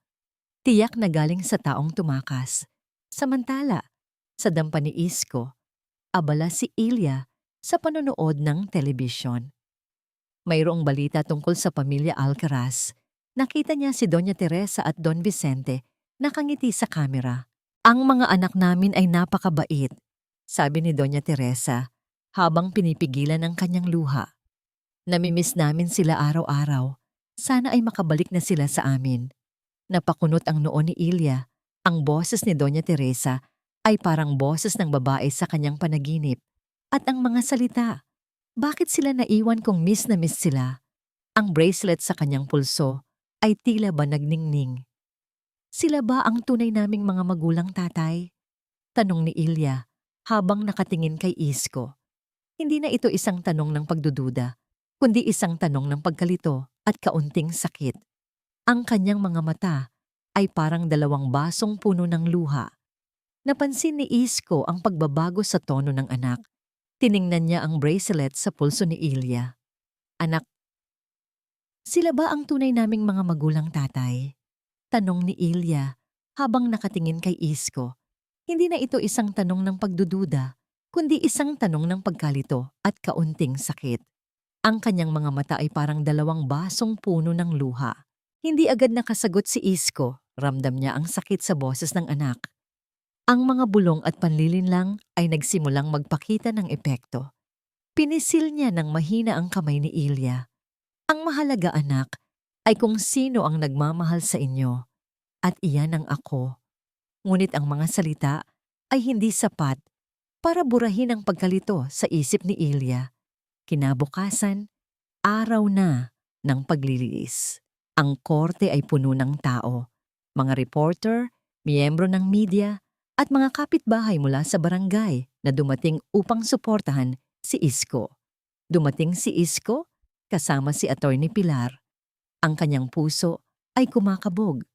Tiyak na galing sa taong tumakas. Samantala, sa dampa ni Isko, abala si Ilya sa panonood ng telebisyon. Mayroong balita tungkol sa pamilya Alcaraz. Nakita niya si Doña Teresa at Don Vicente nakangiti sa kamera. Ang mga anak namin ay napakabait, sabi ni Doña Teresa habang pinipigilan ang kanyang luha. Namimiss namin sila araw-araw. Sana ay makabalik na sila sa amin. Napakunot ang noo ni Ilya. Ang boses ni Doña Teresa ay parang boses ng babae sa kanyang panaginip. At ang mga salita, bakit sila naiwan kung miss na miss sila? Ang bracelet sa kanyang pulso ay tila ba nagningning. Sila ba ang tunay naming mga magulang, tatay? Tanong ni Ilya habang nakatingin kay Isko. Hindi na ito isang tanong ng pagdududa, kundi isang tanong ng pagkalito at kaunting sakit. Ang kanyang mga mata ay parang dalawang basong puno ng luha. Napansin ni Isko ang pagbabago sa tono ng anak. Tiningnan niya ang bracelet sa pulso ni Ilya. Anak, sila ba ang tunay naming mga magulang, tatay? Tanong ni Ilya habang nakatingin kay Isko. Hindi na ito isang tanong ng pagdududa, kundi isang tanong ng pagkalito at kaunting sakit. Ang kanyang mga mata ay parang dalawang basong puno ng luha. Hindi agad nakasagot si Isko. Ramdam niya ang sakit sa boses ng anak. Ang mga bulong at panlilinlang ay nagsimulang magpakita ng epekto. Pinisil niya ng mahina ang kamay ni Ilya. Ang mahalaga, anak, ay kung sino ang nagmamahal sa inyo. At iyan ang ako. Ngunit ang mga salita ay hindi sapat para burahin ang pagkalito sa isip ni Ilya. Kinabukasan, araw na ng pagliliis. Ang korte ay puno ng tao. Mga reporter, miyembro ng media, at mga kapitbahay mula sa barangay na dumating upang suportahan si Isko. Dumating si Isko kasama si Attorney Pilar. Ang kanyang puso ay kumakabog.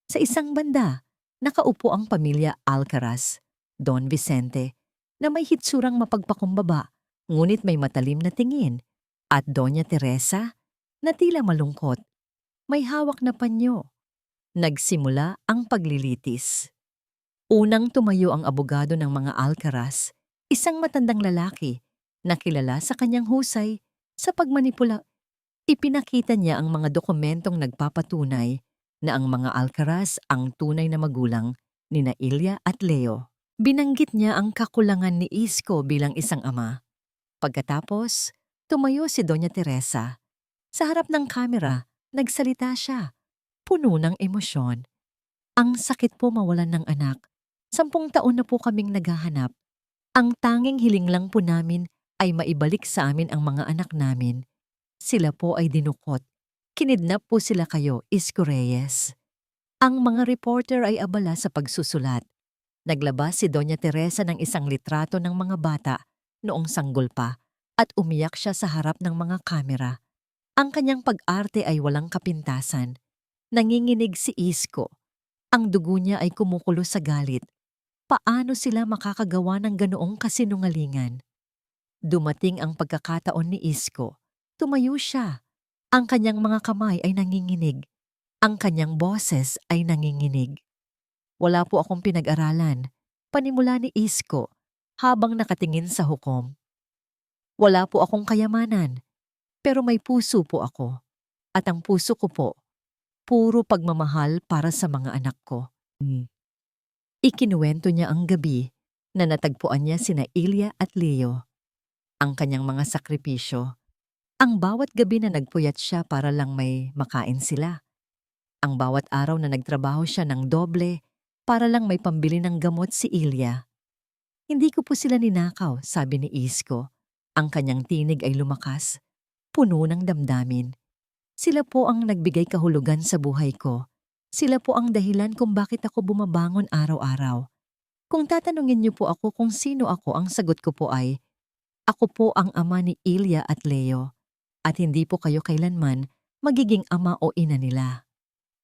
Sa isang banda, nakaupo ang pamilya Alcaraz, Don Vicente, na may hitsurang mapagpakumbaba, ngunit may matalim na tingin, at Doña Teresa, na tila malungkot. May hawak na panyo. Nagsimula ang paglilitis. Unang tumayo ang abogado ng mga Alcaraz, isang matandang lalaki na kilala sa kanyang husay sa pagmanipula. Ipinakita niya ang mga dokumentong nagpapatunay na ang mga Alcaraz ang tunay na magulang ni Ilya at Leo. Binanggit niya ang kakulangan ni Isko bilang isang ama. Pagkatapos, tumayo si Doña Teresa. Sa harap ng kamera, nagsalita siya, puno ng emosyon. Ang sakit po mawalan ng anak. 10 taon na po kaming naghahanap. Ang tanging hiling lang po namin ay maibalik sa amin ang mga anak namin. Sila po ay dinukot. Kinidnap po sila kayo, Isko Reyes. Ang mga reporter ay abala sa pagsusulat. Naglabas si Doña Teresa ng isang litrato ng mga bata noong sanggol pa at umiyak siya sa harap ng mga kamera. Ang kanyang pag-arte ay walang kapintasan. Nanginginig si Isko. Ang dugo niya ay kumukulo sa galit. Paano sila makakagawa ng ganoong kasinungalingan? Dumating ang pagkakataon ni Isko. Tumayo siya. Ang kanyang mga kamay ay nanginginig. Ang kanyang boses ay nanginginig. Wala po akong pinag-aralan. Panimula ni Isko habang nakatingin sa hukom. Wala po akong kayamanan. Pero may puso po ako. At ang puso ko po, puro pagmamahal para sa mga anak ko. Ikinuwento niya ang gabi na natagpuan niya sina Ilya at Leo. Ang kanyang mga sakripisyo. Ang bawat gabi na nagpuyat siya para lang may makain sila. Ang bawat araw na nagtrabaho siya ng doble para lang may pambili ng gamot si Ilya. Hindi ko po sila ninakaw, sabi ni Isko. Ang kanyang tinig ay lumakas, puno ng damdamin. Sila po ang nagbigay kahulugan sa buhay ko. Sila po ang dahilan kung bakit ako bumabangon araw-araw. Kung tatanungin niyo po ako kung sino ako, ang sagot ko po ay, ako po ang ama ni Ilya at Leo. At hindi po kayo kailanman magiging ama o ina nila.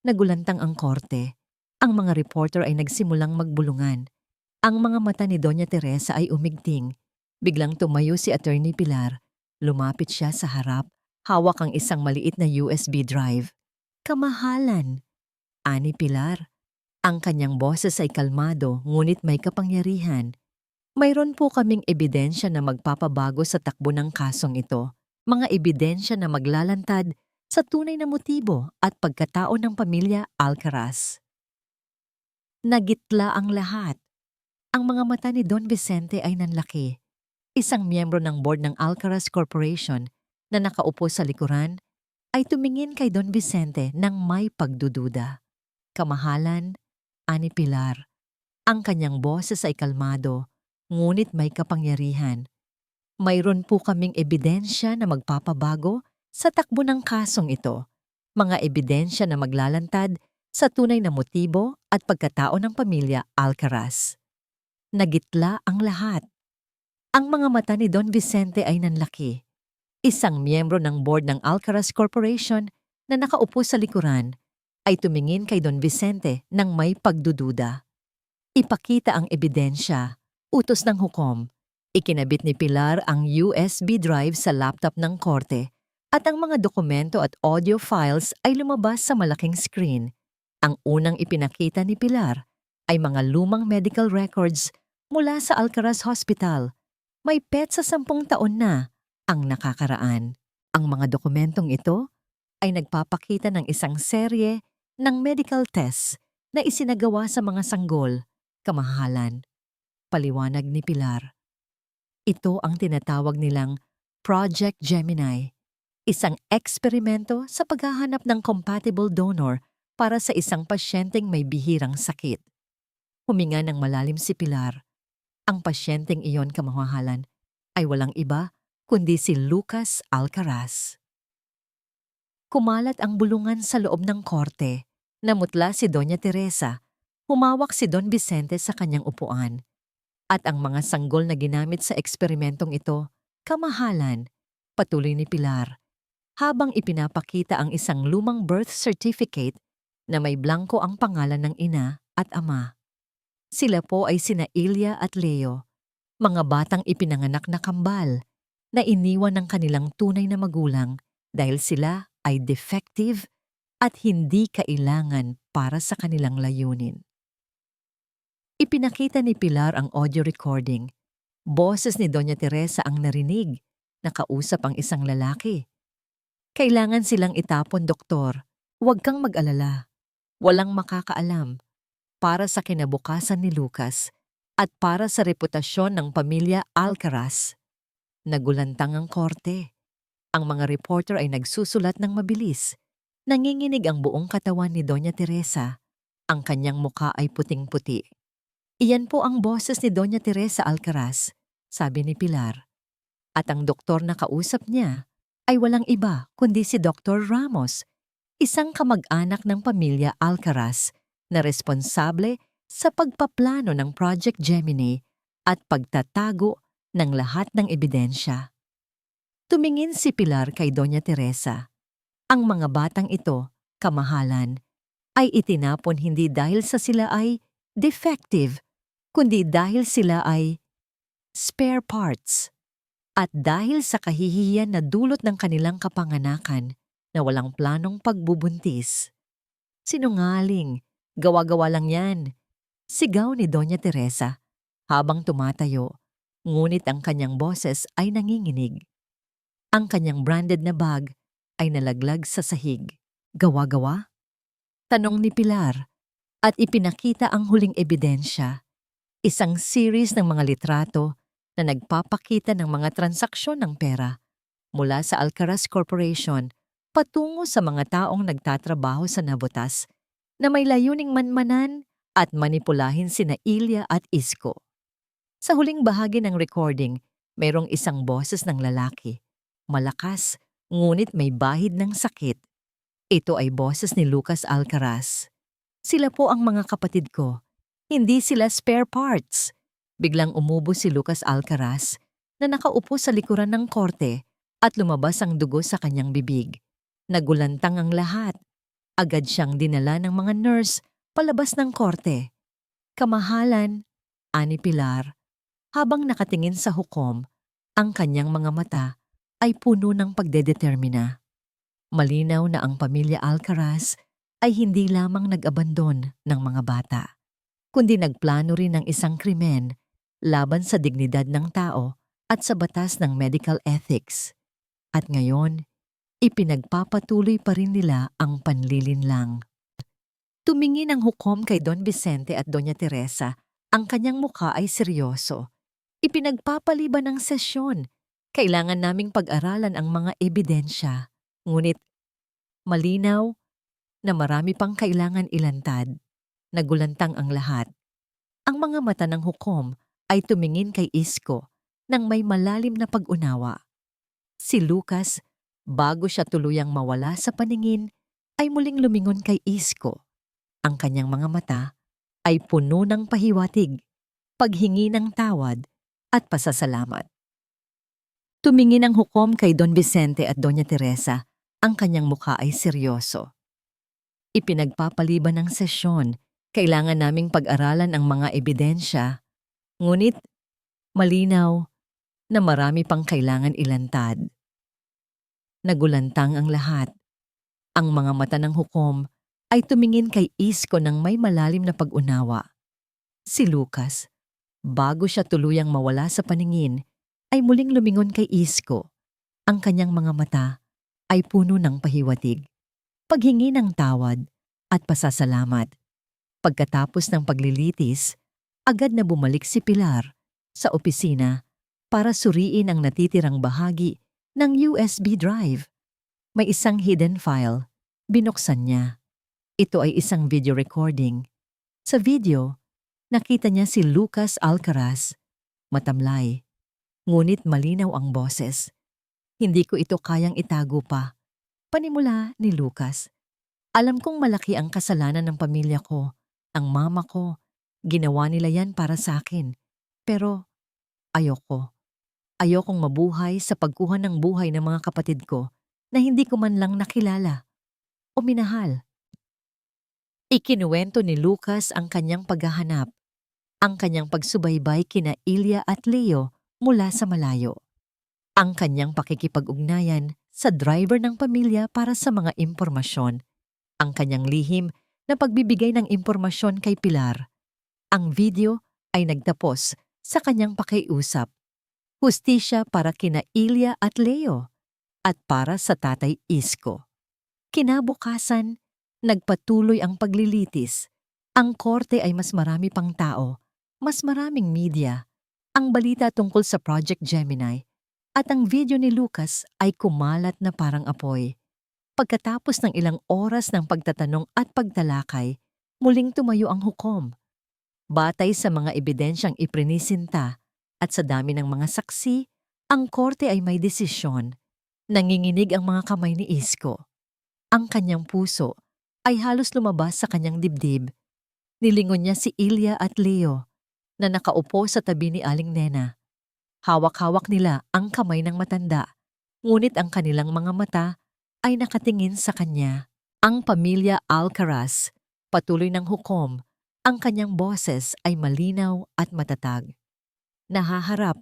Nagulantang ang korte. Ang mga reporter ay nagsimulang magbulungan. Ang mga mata ni Doña Teresa ay umigting. Biglang tumayo si Attorney Pilar. Lumapit siya sa harap. Hawak ang isang maliit na USB drive. Kamahalan, ani Pilar. Ang kanyang boses ay kalmado ngunit may kapangyarihan. Mayroon po kaming ebidensya na magpapabago sa takbo ng kasong ito. Mga ebidensya na maglalantad sa tunay na motibo at pagkatao ng pamilya Alcaraz. Nagitla ang lahat. Ang mga mata ni Don Vicente ay nanlaki. Isang miyembro ng board ng Alcaraz Corporation na nakaupo sa likuran ay tumingin kay Don Vicente ng may pagdududa. Kamahalan, ani Pilar. Ang kanyang boses ay kalmado, ngunit may kapangyarihan. Mayroon po kaming ebidensya na magpapabago sa takbo ng kasong ito. Mga ebidensya na maglalantad sa tunay na motibo at pagkatao ng pamilya Alcaraz. Nagitla ang lahat. Ang mga mata ni Don Vicente ay nanlaki. Isang miyembro ng board ng Alcaraz Corporation na nakaupo sa likuran ay tumingin kay Don Vicente ng may pagdududa. Ipakita ang ebidensya, utos ng hukom. Ikinabit ni Pilar ang USB drive sa laptop ng korte at ang mga dokumento at audio files ay lumabas sa malaking screen. Ang unang ipinakita ni Pilar ay mga lumang medical records mula sa Alcaraz Hospital. May petsa 10 taon na ang nakakaraan. Ang mga dokumentong ito ay nagpapakita ng isang serye ng medical tests na isinagawa sa mga sanggol, kamahalan. Paliwanag ni Pilar. Ito ang tinatawag nilang Project Gemini, isang eksperimento sa paghahanap ng compatible donor para sa isang pasyenteng may bihirang sakit. Huminga ng malalim si Pilar. Ang pasyenteng iyon, kamahalan, ay walang iba kundi si Lucas Alcaraz. Kumalat ang bulungan sa loob ng korte. Namutla si Doña Teresa. Humawak si Don Vicente sa kanyang upuan. At ang mga sanggol na ginamit sa eksperimentong ito, kamahalan, patuloy ni Pilar, habang ipinapakita ang isang lumang birth certificate na may blanko ang pangalan ng ina at ama. Sila po ay sina Ilya at Leo, mga batang ipinanganak na kambal, na iniwan ng kanilang tunay na magulang dahil sila ay defective at hindi kailangan para sa kanilang layunin. Ipinakita ni Pilar ang audio recording. Boses ni Doña Teresa ang narinig, nakausap ang isang lalaki. Kailangan silang itapon, doktor. Huwag kang mag-alala. Walang makakaalam. Para sa kinabukasan ni Lucas at para sa reputasyon ng pamilya Alcaraz. Nagulantang ang korte. Ang mga reporter ay nagsusulat ng mabilis. Nanginginig ang buong katawan ni Doña Teresa. Ang kanyang muka ay puting-puti. Iyan po ang boses ni Doña Teresa Alcaraz, sabi ni Pilar. At ang doktor na kausap niya ay walang iba kundi si Dr. Ramos, isang kamag-anak ng pamilya Alcaraz na responsable sa pagpaplano ng Project Gemini at pagtatago ng lahat ng ebidensya. Tumingin si Pilar kay Doña Teresa. Ang mga batang ito, kamahalan, ay itinapon hindi dahil sa sila ay defective, kundi dahil sila ay spare parts. At dahil sa kahihiyan na dulot ng kanilang kapanganakan na walang planong pagbubuntis. Sinungaling, gawa-gawa lang yan. Sigaw ni Doña Teresa habang tumatayo, ngunit ang kanyang boses ay nanginginig. Ang kanyang branded na bag ay nalaglag sa sahig. Gawa-gawa? Tanong ni Pilar at ipinakita ang huling ebidensya, isang series ng mga litrato na nagpapakita ng mga transaksyon ng pera mula sa Alcaraz Corporation patungo sa mga taong nagtatrabaho sa Navotas na may layuning manmanan at manipulahin sina Ilya at Isko. Sa huling bahagi ng recording, mayroong isang boses ng lalaki. Malakas, ngunit may bahid ng sakit. Ito ay boses ni Lucas Alcaraz. Sila po ang mga kapatid ko. Hindi sila spare parts. Biglang umubo si Lucas Alcaraz na nakaupo sa likuran ng korte at lumabas ang dugo sa kanyang bibig. Nagulantang ang lahat. Agad siyang dinala ng mga nurse palabas ng korte. Kamahalan, ani Pilar, habang nakatingin sa hukom, ang kanyang mga mata ay puno ng pagdedetermina. Malinaw na ang pamilya Alcaraz ay hindi lamang nag-abandon ng mga bata, kundi nagplano rin ng isang krimen laban sa dignidad ng tao at sa batas ng medical ethics. At ngayon, ipinagpapatuloy pa rin nila ang panlilinlang. Tumingin ang hukom kay Don Vicente at Doña Teresa. Ang kanyang mukha ay seryoso. Ipinagpapaliban ng sesyon. Kailangan naming pag-aralan ang mga ebidensya. Ngunit, malinaw na marami pang kailangan ilantad. Nagulantang ang lahat. Ang mga mata ng hukom ay tumingin kay Isko nang may malalim na pag-unawa. Si Lucas, bago siya tuluyang mawala sa paningin, ay muling lumingon kay Isko. Ang kanyang mga mata ay puno ng pahiwatig, paghingi ng tawad at pasasalamat. Tumingin ang hukom kay Don Vicente at Doña Teresa. Ang kanyang mukha ay seryoso. Ipinagpapaliban ng sesyon. Kailangan naming pag-aralan ang mga ebidensya. Ngunit, malinaw na marami pang kailangan ilantad. Nagulantang ang lahat. Ang mga mata ng hukom ay tumingin kay Isko ng may malalim na pag-unawa. Si Lucas, bago siya tuluyang mawala sa paningin, ay muling lumingon kay Isko. Ang kanyang mga mata ay puno ng pahiwatig, paghingi ng tawad at pasasalamat. Pagkatapos ng paglilitis, agad na bumalik si Pilar sa opisina para suriin ang natitirang bahagi ng USB drive. May isang hidden file. Binuksan niya. Ito ay isang video recording. Sa video, nakita niya si Lucas Alcaraz. Matamlay. Ngunit malinaw ang boses. Hindi ko ito kayang itago pa. Panimula ni Lucas. Alam kong malaki ang kasalanan ng pamilya ko. Ang mama ko, ginawa nila yan para sa akin. Pero ayoko. Ayokong mabuhay sa pagkuha ng buhay ng mga kapatid ko na hindi ko man lang nakilala o minahal. Ikinuwento ni Lucas ang kanyang paghahanap, ang kanyang pagsubaybay kina Ilya at Leo mula sa malayo, ang kanyang pakikipag-ugnayan sa driver ng pamilya para sa mga impormasyon, ang kanyang lihim na pagbibigay ng impormasyon kay Pilar. Ang video ay nagtapos sa kanyang pakiusap. Hustisya para kina Ilya at Leo at para sa tatay Isko. Kinabukasan, nagpatuloy ang paglilitis. Ang korte ay mas marami pang tao, mas maraming media, ang balita tungkol sa Project Gemini, at ang video ni Lucas ay kumalat na parang apoy. Pagkatapos ng ilang oras ng pagtatanong at pagtalakay, muling tumayo ang hukom. Batay sa mga ebidensyang iprinisinta at sa dami ng mga saksi, ang korte ay may desisyon. Nanginginig ang mga kamay ni Isko. Ang kanyang puso ay halos lumabas sa kanyang dibdib. Nilingon niya si Ilya at Leo na nakaupo sa tabi ni Aling Nena. Hawak-hawak nila ang kamay ng matanda, ngunit ang kanilang mga mata ay nakatingin sa kanya. Ang pamilya Alcaraz, patuloy ng hukom, Ang kanyang boses ay malinaw at matatag. Nahaharap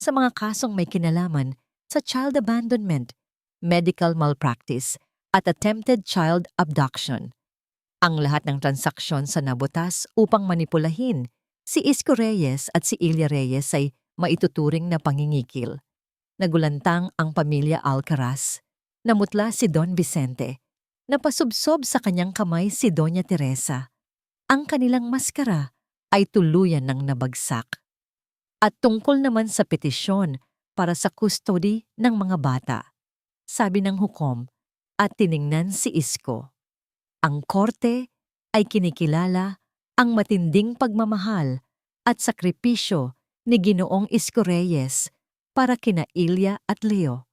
sa mga kasong may kinalaman sa child abandonment, medical malpractice, at attempted child abduction. Ang lahat ng transaksyon sa nabutas upang manipulahin si Isko Reyes at si Ilya Reyes ay maituturing na pangingikil. Nagulantang ang pamilya Alcaraz. Namutla si Don Vicente. Napasubsob sa kanyang kamay si Doña Teresa. Ang kanilang maskara ay tuluyan ng nabagsak. At tungkol naman sa petisyon para sa custody ng mga bata, sabi ng hukom at tiningnan si Isko. Ang korte ay kinikilala ang matinding pagmamahal at sakripisyo ni Ginoong Isko Reyes para kina Ilya at Leo.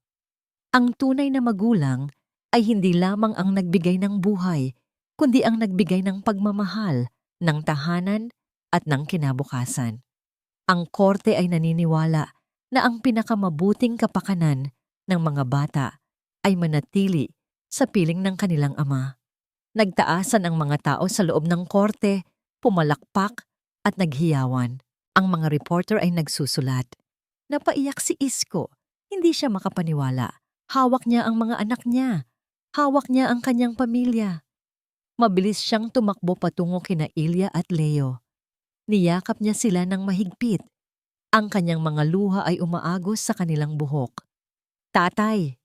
Ang tunay na magulang ay hindi lamang ang nagbigay ng buhay, kundi ang nagbigay ng pagmamahal, ng tahanan at ng kinabukasan. Ang korte ay naniniwala na ang pinakamabuting kapakanan ng mga bata ay manatili sa piling ng kanilang ama. Nagtaasan ang mga tao sa loob ng korte, pumalakpak at naghiyawan. Ang mga reporter ay nagsusulat. Napaiyak si Isko. Hindi siya makapaniwala. Hawak niya ang mga anak niya. Hawak niya ang kanyang pamilya. Mabilis siyang tumakbo patungo kina Ilya at Leo. Niyakap niya sila ng mahigpit. Ang kanyang mga luha ay umaagos sa kanilang buhok. "Tatay!"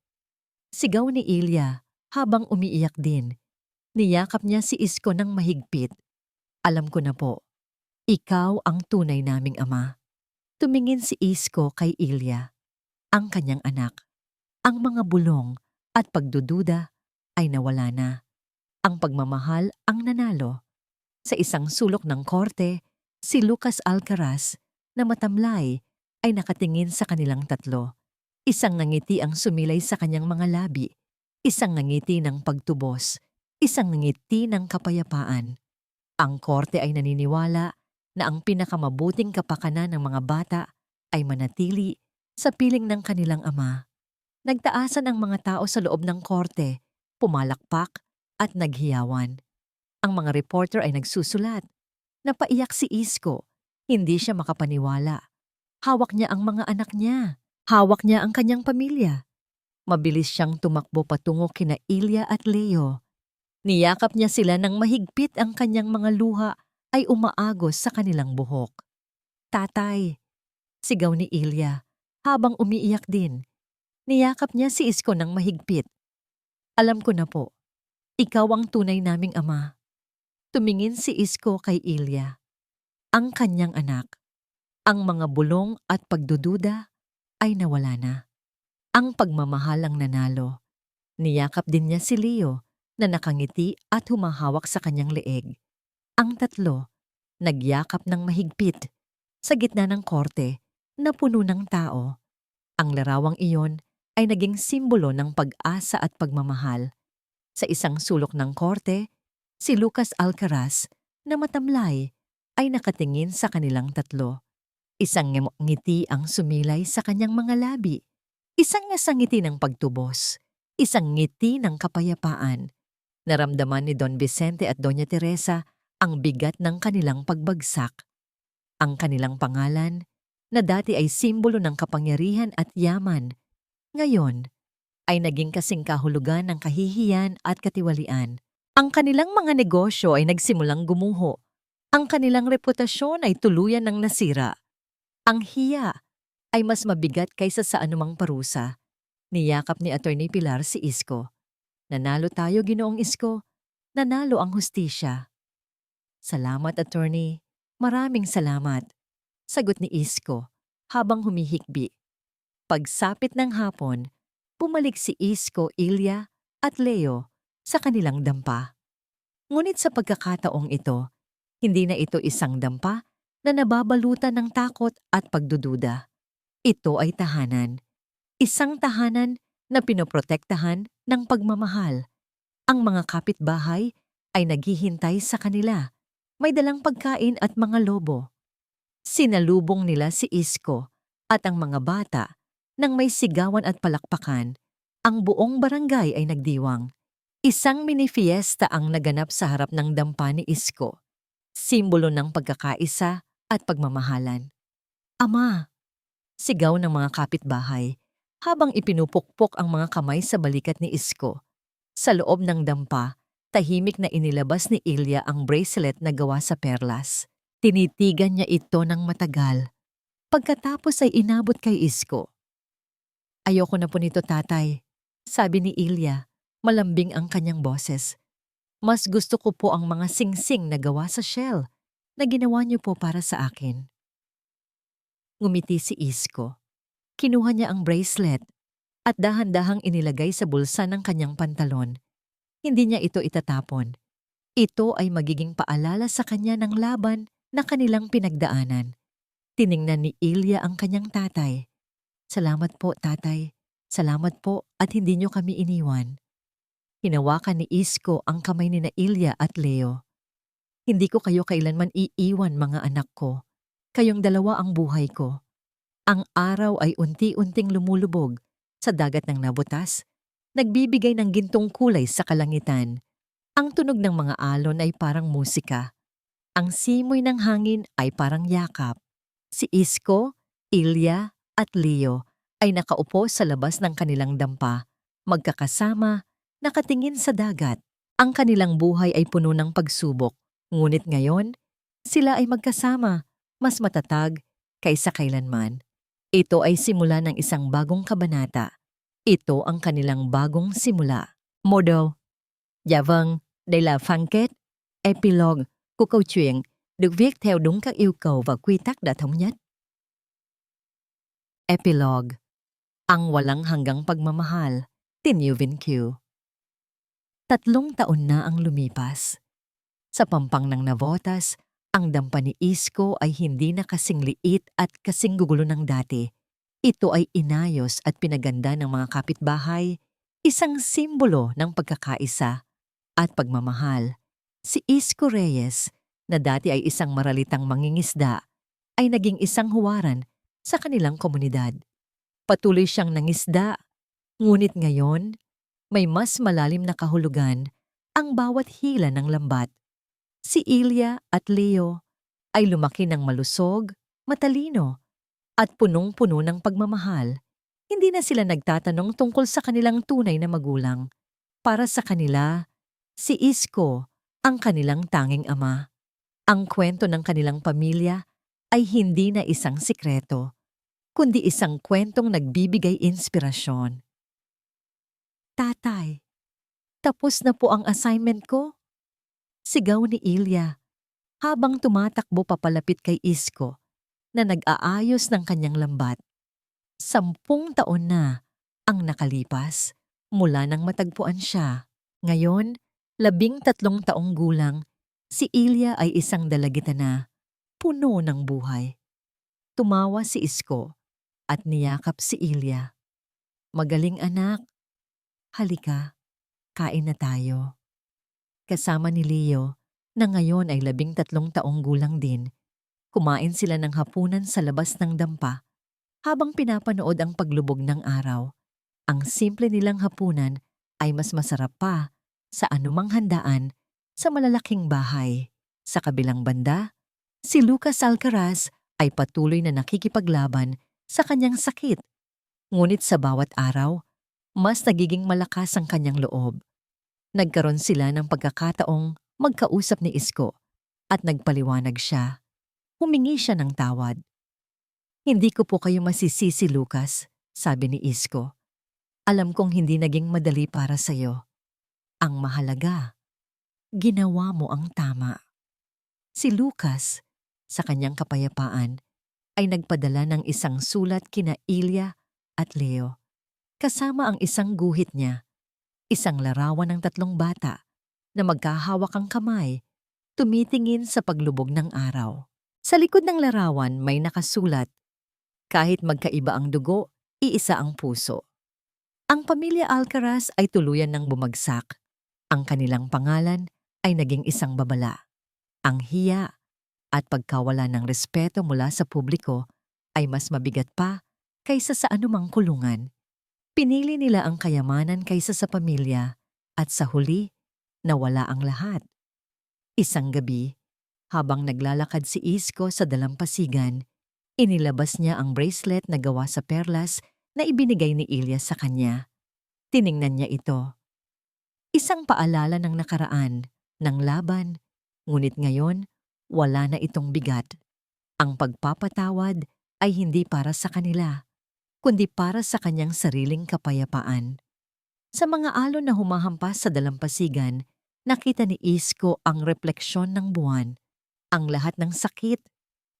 Sigaw ni Ilya habang umiiyak din. Niyakap niya si Isko ng mahigpit. "Alam ko na po. Ikaw ang tunay naming ama." Tumingin si Isko kay Ilya, ang kanyang anak. Ang mga bulong at pagdududa ay nawala na. Ang pagmamahal ang nanalo. Sa isang sulok ng korte, si Lucas Alcaraz na matamlay ay nakatingin sa kanilang tatlo. Isang ngiti ang sumilay sa kanyang mga labi. Isang ngiti ng pagtubos. Isang ngiti ng kapayapaan. Ang korte ay naniniwala na ang pinakamabuting kapakanan ng mga bata ay manatili sa piling ng kanilang ama. Nagtaasan ang mga tao sa loob ng korte, pumalakpak at naghiyawan. Ang mga reporter ay nagsusulat. Napaiyak si Isko. Hindi siya makapaniwala. Hawak niya ang mga anak niya. Hawak niya ang kanyang pamilya. Mabilis siyang tumakbo patungo kina Ilya at Leo. Niyakap niya sila ng mahigpit, ang kanyang mga luha ay umaagos sa kanilang buhok. "Tatay!" Sigaw ni Ilya habang umiiyak din. Niyakap niya si Isko ng mahigpit. "Alam ko na po. Ikaw ang tunay naming ama." Tumingin si Isko kay Ilya, ang kanyang anak. Ang mga bulong at pagdududa ay nawala na. Ang pagmamahal ang nanalo. Niyakap din niya si Leo na nakangiti at humahawak sa kanyang leeg. Ang tatlo, nagyakap ng mahigpit sa gitna ng korte na puno ng tao. Ang larawang iyon ay naging simbolo ng pag-asa at pagmamahal. Sa isang sulok ng korte, si Lucas Alcaraz na matamlay ay nakatingin sa kanilang tatlo. Isang ngiti ang sumilay sa kanyang mga labi. Isang ngiti ng pagtubos. Isang ngiti ng kapayapaan. Naramdaman ni Don Vicente at Doña Teresa ang bigat ng kanilang pagbagsak. Ang kanilang pangalan, na dati ay simbolo ng kapangyarihan at yaman, ngayon ay naging kasing kahulugan ng kahihiyan at katiwalian. Ang kanilang mga negosyo ay nagsimulang gumuho. Ang kanilang reputasyon ay tuluyan ng nasira. Ang hiya ay mas mabigat kaysa sa anumang parusa. Niyakap ni Attorney Pilar si Isko. "Nanalo tayo, Ginoong Isko. Nanalo ang hustisya." "Salamat, Attorney. Maraming salamat," sagot ni Isko habang humihikbi. Pagsapit ng hapon, bumalik si Isko, Ilya at Leo sa kanilang dampa. Ngunit sa pagkakataong ito, hindi na ito isang dampa na nababalutan ng takot at pagdududa. Ito ay tahanan. Isang tahanan na pinoprotektahan ng pagmamahal. Ang mga kapitbahay ay naghihintay sa kanila. May dalang pagkain at mga lobo. Sinalubong nila si Isko at ang mga bata nang may sigawan at palakpakan. Ang buong barangay ay nagdiwang. Isang mini fiesta ang naganap sa harap ng dampa ni Isko. simbolo ng pagkakaisa at pagmamahalan. Ama! Sigaw ng mga kapitbahay habang ipinupukpok ang mga kamay sa balikat ni Isko. Sa loob ng dampa, tahimik na inilabas ni Ilya ang bracelet na gawa sa perlas. Tinitigan niya ito ng matagal. Pagkatapos ay inabot kay Isko. Ayoko na po nito, tatay, sabi ni Ilya. Malambing ang kanyang boses. Mas gusto ko po ang mga singsing na gawa sa shell na ginawa niyo po para sa akin. Ngumiti si Isko. Kinuha niya ang bracelet at dahan-dahang inilagay sa bulsa ng kanyang pantalon. Hindi niya ito itatapon. Ito ay magiging paalala sa kanya ng laban na kanilang pinagdaanan. Tiningnan ni Ilya ang kanyang tatay. Salamat po, tatay. Salamat po at hindi niyo kami iniwan. Hinawakan ni Isko ang kamay ni na Ilya at Leo. Hindi ko kayo kailanman iiwan, mga anak ko. Kayong dalawa ang buhay ko. Ang araw ay unti-unting lumulubog sa dagat ng nabutas, nagbibigay ng gintong kulay sa kalangitan. Ang tunog ng mga alon ay parang musika. Ang simoy ng hangin ay parang yakap. Si Isko, Ilya at Leo ay nakaupo sa labas ng kanilang dampa, magkakasama, nakatingin sa dagat. Ang kanilang buhay ay puno ng pagsubok, ngunit ngayon, sila ay magkasama, mas matatag kaysa kailanman. Ito ay simula ng isang bagong kabanata. Ito ang kanilang bagong simula. Model, dạ vâng, đây là fan kết, epilogue của câu chuyện được viết theo đúng các yêu cầu và quy tắc đã thống nhất. Epilogue, ang walang hanggang pagmamahal, Tinyu Vinkyu. 3 taon na ang lumipas. Sa pampang ng Navotas, ang dampa ni Isko ay hindi na kasing liit at kasing gugulo ng dati. Ito ay inayos at pinaganda ng mga kapitbahay, isang simbolo ng pagkakaisa at pagmamahal. Si Isko Reyes, na dati ay isang maralitang mangingisda, ay naging isang huwaran sa kanilang komunidad. Patuloy siyang nangisda, ngunit ngayon, may mas malalim na kahulugan ang bawat hila ng lambat. Si Ilya at Leo ay lumaki ng malusog, matalino, at punong-puno ng pagmamahal. Hindi na sila nagtatanong tungkol sa kanilang tunay na magulang. Para sa kanila, si Isko ang kanilang tanging ama. Ang kwento ng kanilang pamilya ay hindi na isang sikreto, kundi isang kwentong nagbibigay inspirasyon. Tatay, tapos na po ang assignment ko? Sigaw ni Ilya habang tumatakbo papalapit kay Isko na nag-aayos ng kanyang lambat. 10 taon na ang nakalipas mula nang matagpuan siya. Ngayon, 13 taong gulang, si Ilya ay isang dalagita na, puno ng buhay. Tumawa si Isko at niyakap si Ilya. Magaling anak, halika, kain na tayo. Kasama ni Leo, na ngayon ay 13 taong gulang din, kumain sila ng hapunan sa labas ng dampa habang pinapanood ang paglubog ng araw. Ang simple nilang hapunan ay mas masarap pa sa anumang handaan sa malalaking bahay. Sa kabilang banda, si Lucas Alcaraz ay patuloy na nakikipaglaban sa kanyang sakit. Ngunit sa bawat araw, mas nagiging malakas ang kanyang loob. Nagkaroon sila ng pagkakataong magkausap ni Isko at nagpaliwanag siya. Humingi siya ng tawad. Hindi ko po kayo masisisi, Lucas, sabi ni Isko. Alam kong hindi naging madali para sa'yo. Ang mahalaga, ginawa mo ang tama. Si Lucas, sa kanyang kapayapaan, ay nagpadala ng isang sulat kina Ilya at Leo. Kasama ang isang guhit niya, isang larawan ng 3 bata na magkahawak ang kamay, tumitingin sa paglubog ng araw. Sa likod ng larawan may nakasulat, kahit magkaiba ang dugo, iisa ang puso. Ang pamilya Alcaraz ay tuluyan ng bumagsak. Ang kanilang pangalan ay naging isang babala. Ang hiya at pagkawala ng respeto mula sa publiko ay mas mabigat pa kaysa sa anumang kulungan. Pinili nila ang kayamanan kaysa sa pamilya at sa huli, nawala ang lahat. Isang gabi, Habang naglalakad si Isko sa dalampasigan, inilabas niya ang bracelet na gawa sa perlas na ibinigay ni Ilya sa kanya. Tiningnan niya ito. Isang paalala ng nakaraan, ng laban, ngunit ngayon, wala na itong bigat. Ang pagpapatawad ay hindi para sa kanila, kundi para sa kanyang sariling kapayapaan. Sa mga alon na humahampas sa dalampasigan, nakita ni Isko ang refleksyon ng buwan. Ang lahat ng sakit,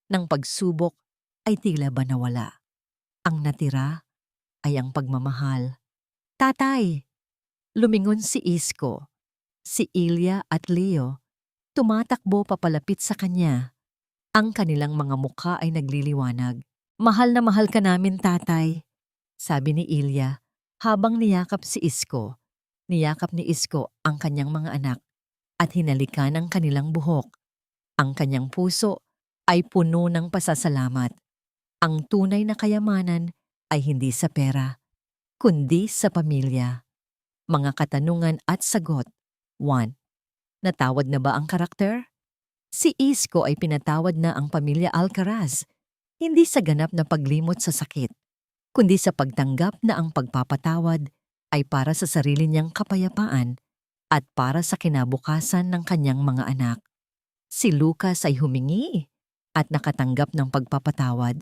ng pagsubok ay tila ba nawala. Ang natira ay ang pagmamahal. Tatay! Lumingon si Isko. Si Ilya at Leo tumatakbo papalapit sa kanya. Ang kanilang mga mukha ay nagliliwanag. Mahal na mahal ka namin, tatay, sabi ni Ilya habang niyakap si Isko. Niyakap ni Isko ang kanyang mga anak at hinalikan ang kanilang buhok. Ang kanyang puso ay puno ng pasasalamat. Ang tunay na kayamanan ay hindi sa pera, kundi sa pamilya. Mga katanungan at sagot. 1. Natawad na ba ang karakter? Si Isko ay pinatawad na ang pamilya Alcaraz, hindi sa ganap na paglimot sa sakit, kundi sa pagtanggap na ang pagpapatawad ay para sa sarili niyang kapayapaan at para sa kinabukasan ng kanyang mga anak. Si Lucas ay humingi at nakatanggap ng pagpapatawad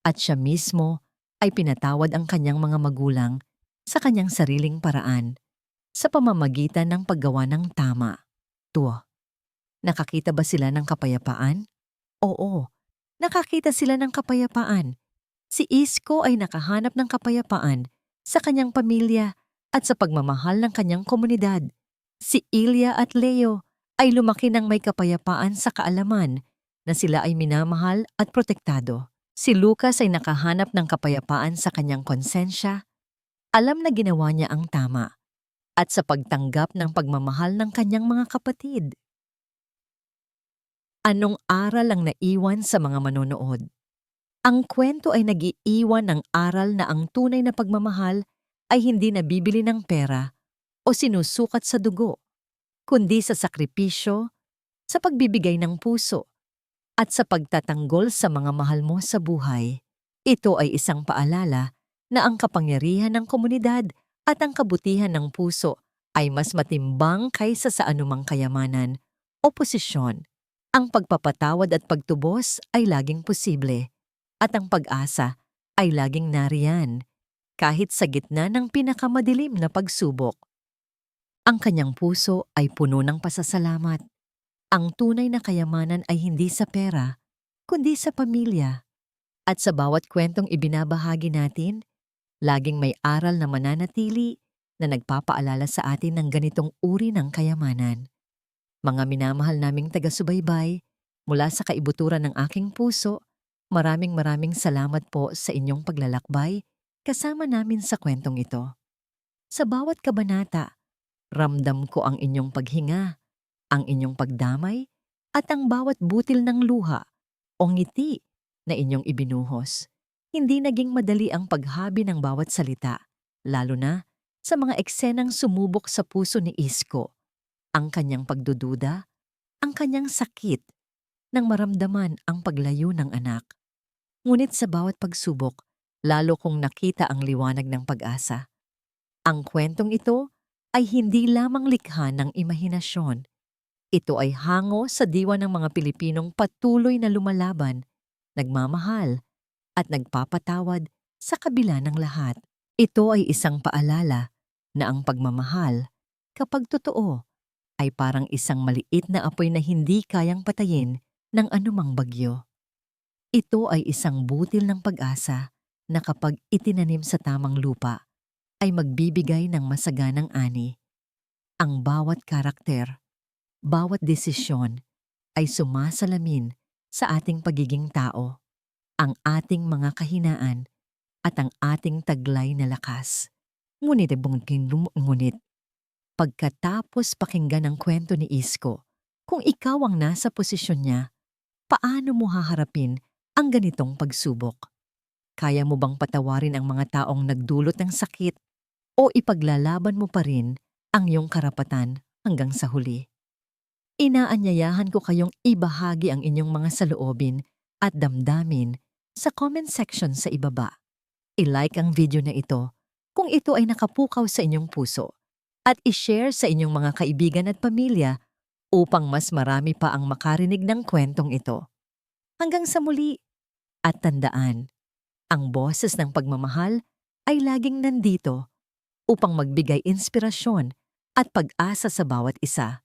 at siya mismo ay pinatawad ang kanyang mga magulang sa kanyang sariling paraan sa pamamagitan ng paggawa ng tama. 2. Nakakita ba sila ng kapayapaan? Oo, nakakita sila ng kapayapaan. Si Isko ay nakahanap ng kapayapaan sa kanyang pamilya at sa pagmamahal ng kanyang komunidad. Si Ilya at Leo ay lumaki ng may kapayapaan sa kaalaman na sila ay minamahal at protektado. Si Lucas ay nakahanap ng kapayapaan sa kanyang konsensya, alam na ginawa niya ang tama, at sa pagtanggap ng pagmamahal ng kanyang mga kapatid. Anong aral ang naiwan sa mga manonood? Ang kwento ay nag-iiwan ng aral na ang tunay na pagmamahal ay hindi nabibili ng pera o sinusukat sa dugo, kundi sa sakripisyo, sa pagbibigay ng puso, at sa pagtatanggol sa mga mahal mo sa buhay. Ito ay isang paalala na ang kapangyarihan ng komunidad at ang kabutihan ng puso ay mas matimbang kaysa sa anumang kayamanan o posisyon. Ang pagpapatawad at pagtubos ay laging posible, at ang pag-asa ay laging nariyan, kahit sa gitna ng pinakamadilim na pagsubok. Ang kanyang puso ay puno ng pasasalamat. Ang tunay na kayamanan ay hindi sa pera, kundi sa pamilya. At sa bawat kwentong ibinabahagi natin, laging may aral na mananatili na nagpapaalala sa atin ng ganitong uri ng kayamanan. Mga minamahal naming taga-subaybay, mula sa kaibuturan ng aking puso, maraming salamat po sa inyong paglalakbay kasama namin sa kwentong ito. Sa bawat kabanata, ramdam ko ang inyong paghinga, ang inyong pagdamay, at ang bawat butil ng luha o ngiti na inyong ibinuhos. Hindi naging madali ang paghabi ng bawat salita, lalo na sa mga eksenang sumubok sa puso ni Isko. Ang kanyang pagdududa, ang kanyang sakit, nang maramdaman ang paglayo ng anak. Ngunit sa bawat pagsubok, lalo kong nakita ang liwanag ng pag-asa. Ang kwentong ito ay hindi lamang likha ng imahinasyon. Ito ay hango sa diwa ng mga Pilipinong patuloy na lumalaban, nagmamahal, at nagpapatawad sa kabila ng lahat. Ito ay isang paalala na ang pagmamahal, kapag totoo, ay parang isang maliit na apoy na hindi kayang patayin ng anumang bagyo. Ito ay isang butil ng pag-asa na kapag itinanim sa tamang lupa, ay magbibigay ng masaganang ani. Ang bawat karakter, bawat desisyon ay sumasalamin sa ating pagiging tao, ang ating mga kahinaan at ang ating taglay na lakas. Ngunit pagkatapos pakinggan ang kwento ni Isko, kung ikaw ang nasa posisyon niya, paano mo haharapin ang ganitong pagsubok? Kaya mo bang patawarin ang mga taong nagdulot ng sakit o ipaglalaban mo pa rin ang iyong karapatan hanggang sa huli? Inaanyayahan ko kayong ibahagi ang inyong mga saloobin at damdamin sa comment section sa ibaba. I-like ang video na ito kung ito ay nakapukaw sa inyong puso at i-share sa inyong mga kaibigan at pamilya upang mas marami pa ang makarinig ng kwentong ito. Hanggang sa muli, at tandaan, ang boses ng pagmamahal ay laging nandito upang magbigay inspirasyon at pag-asa sa bawat isa.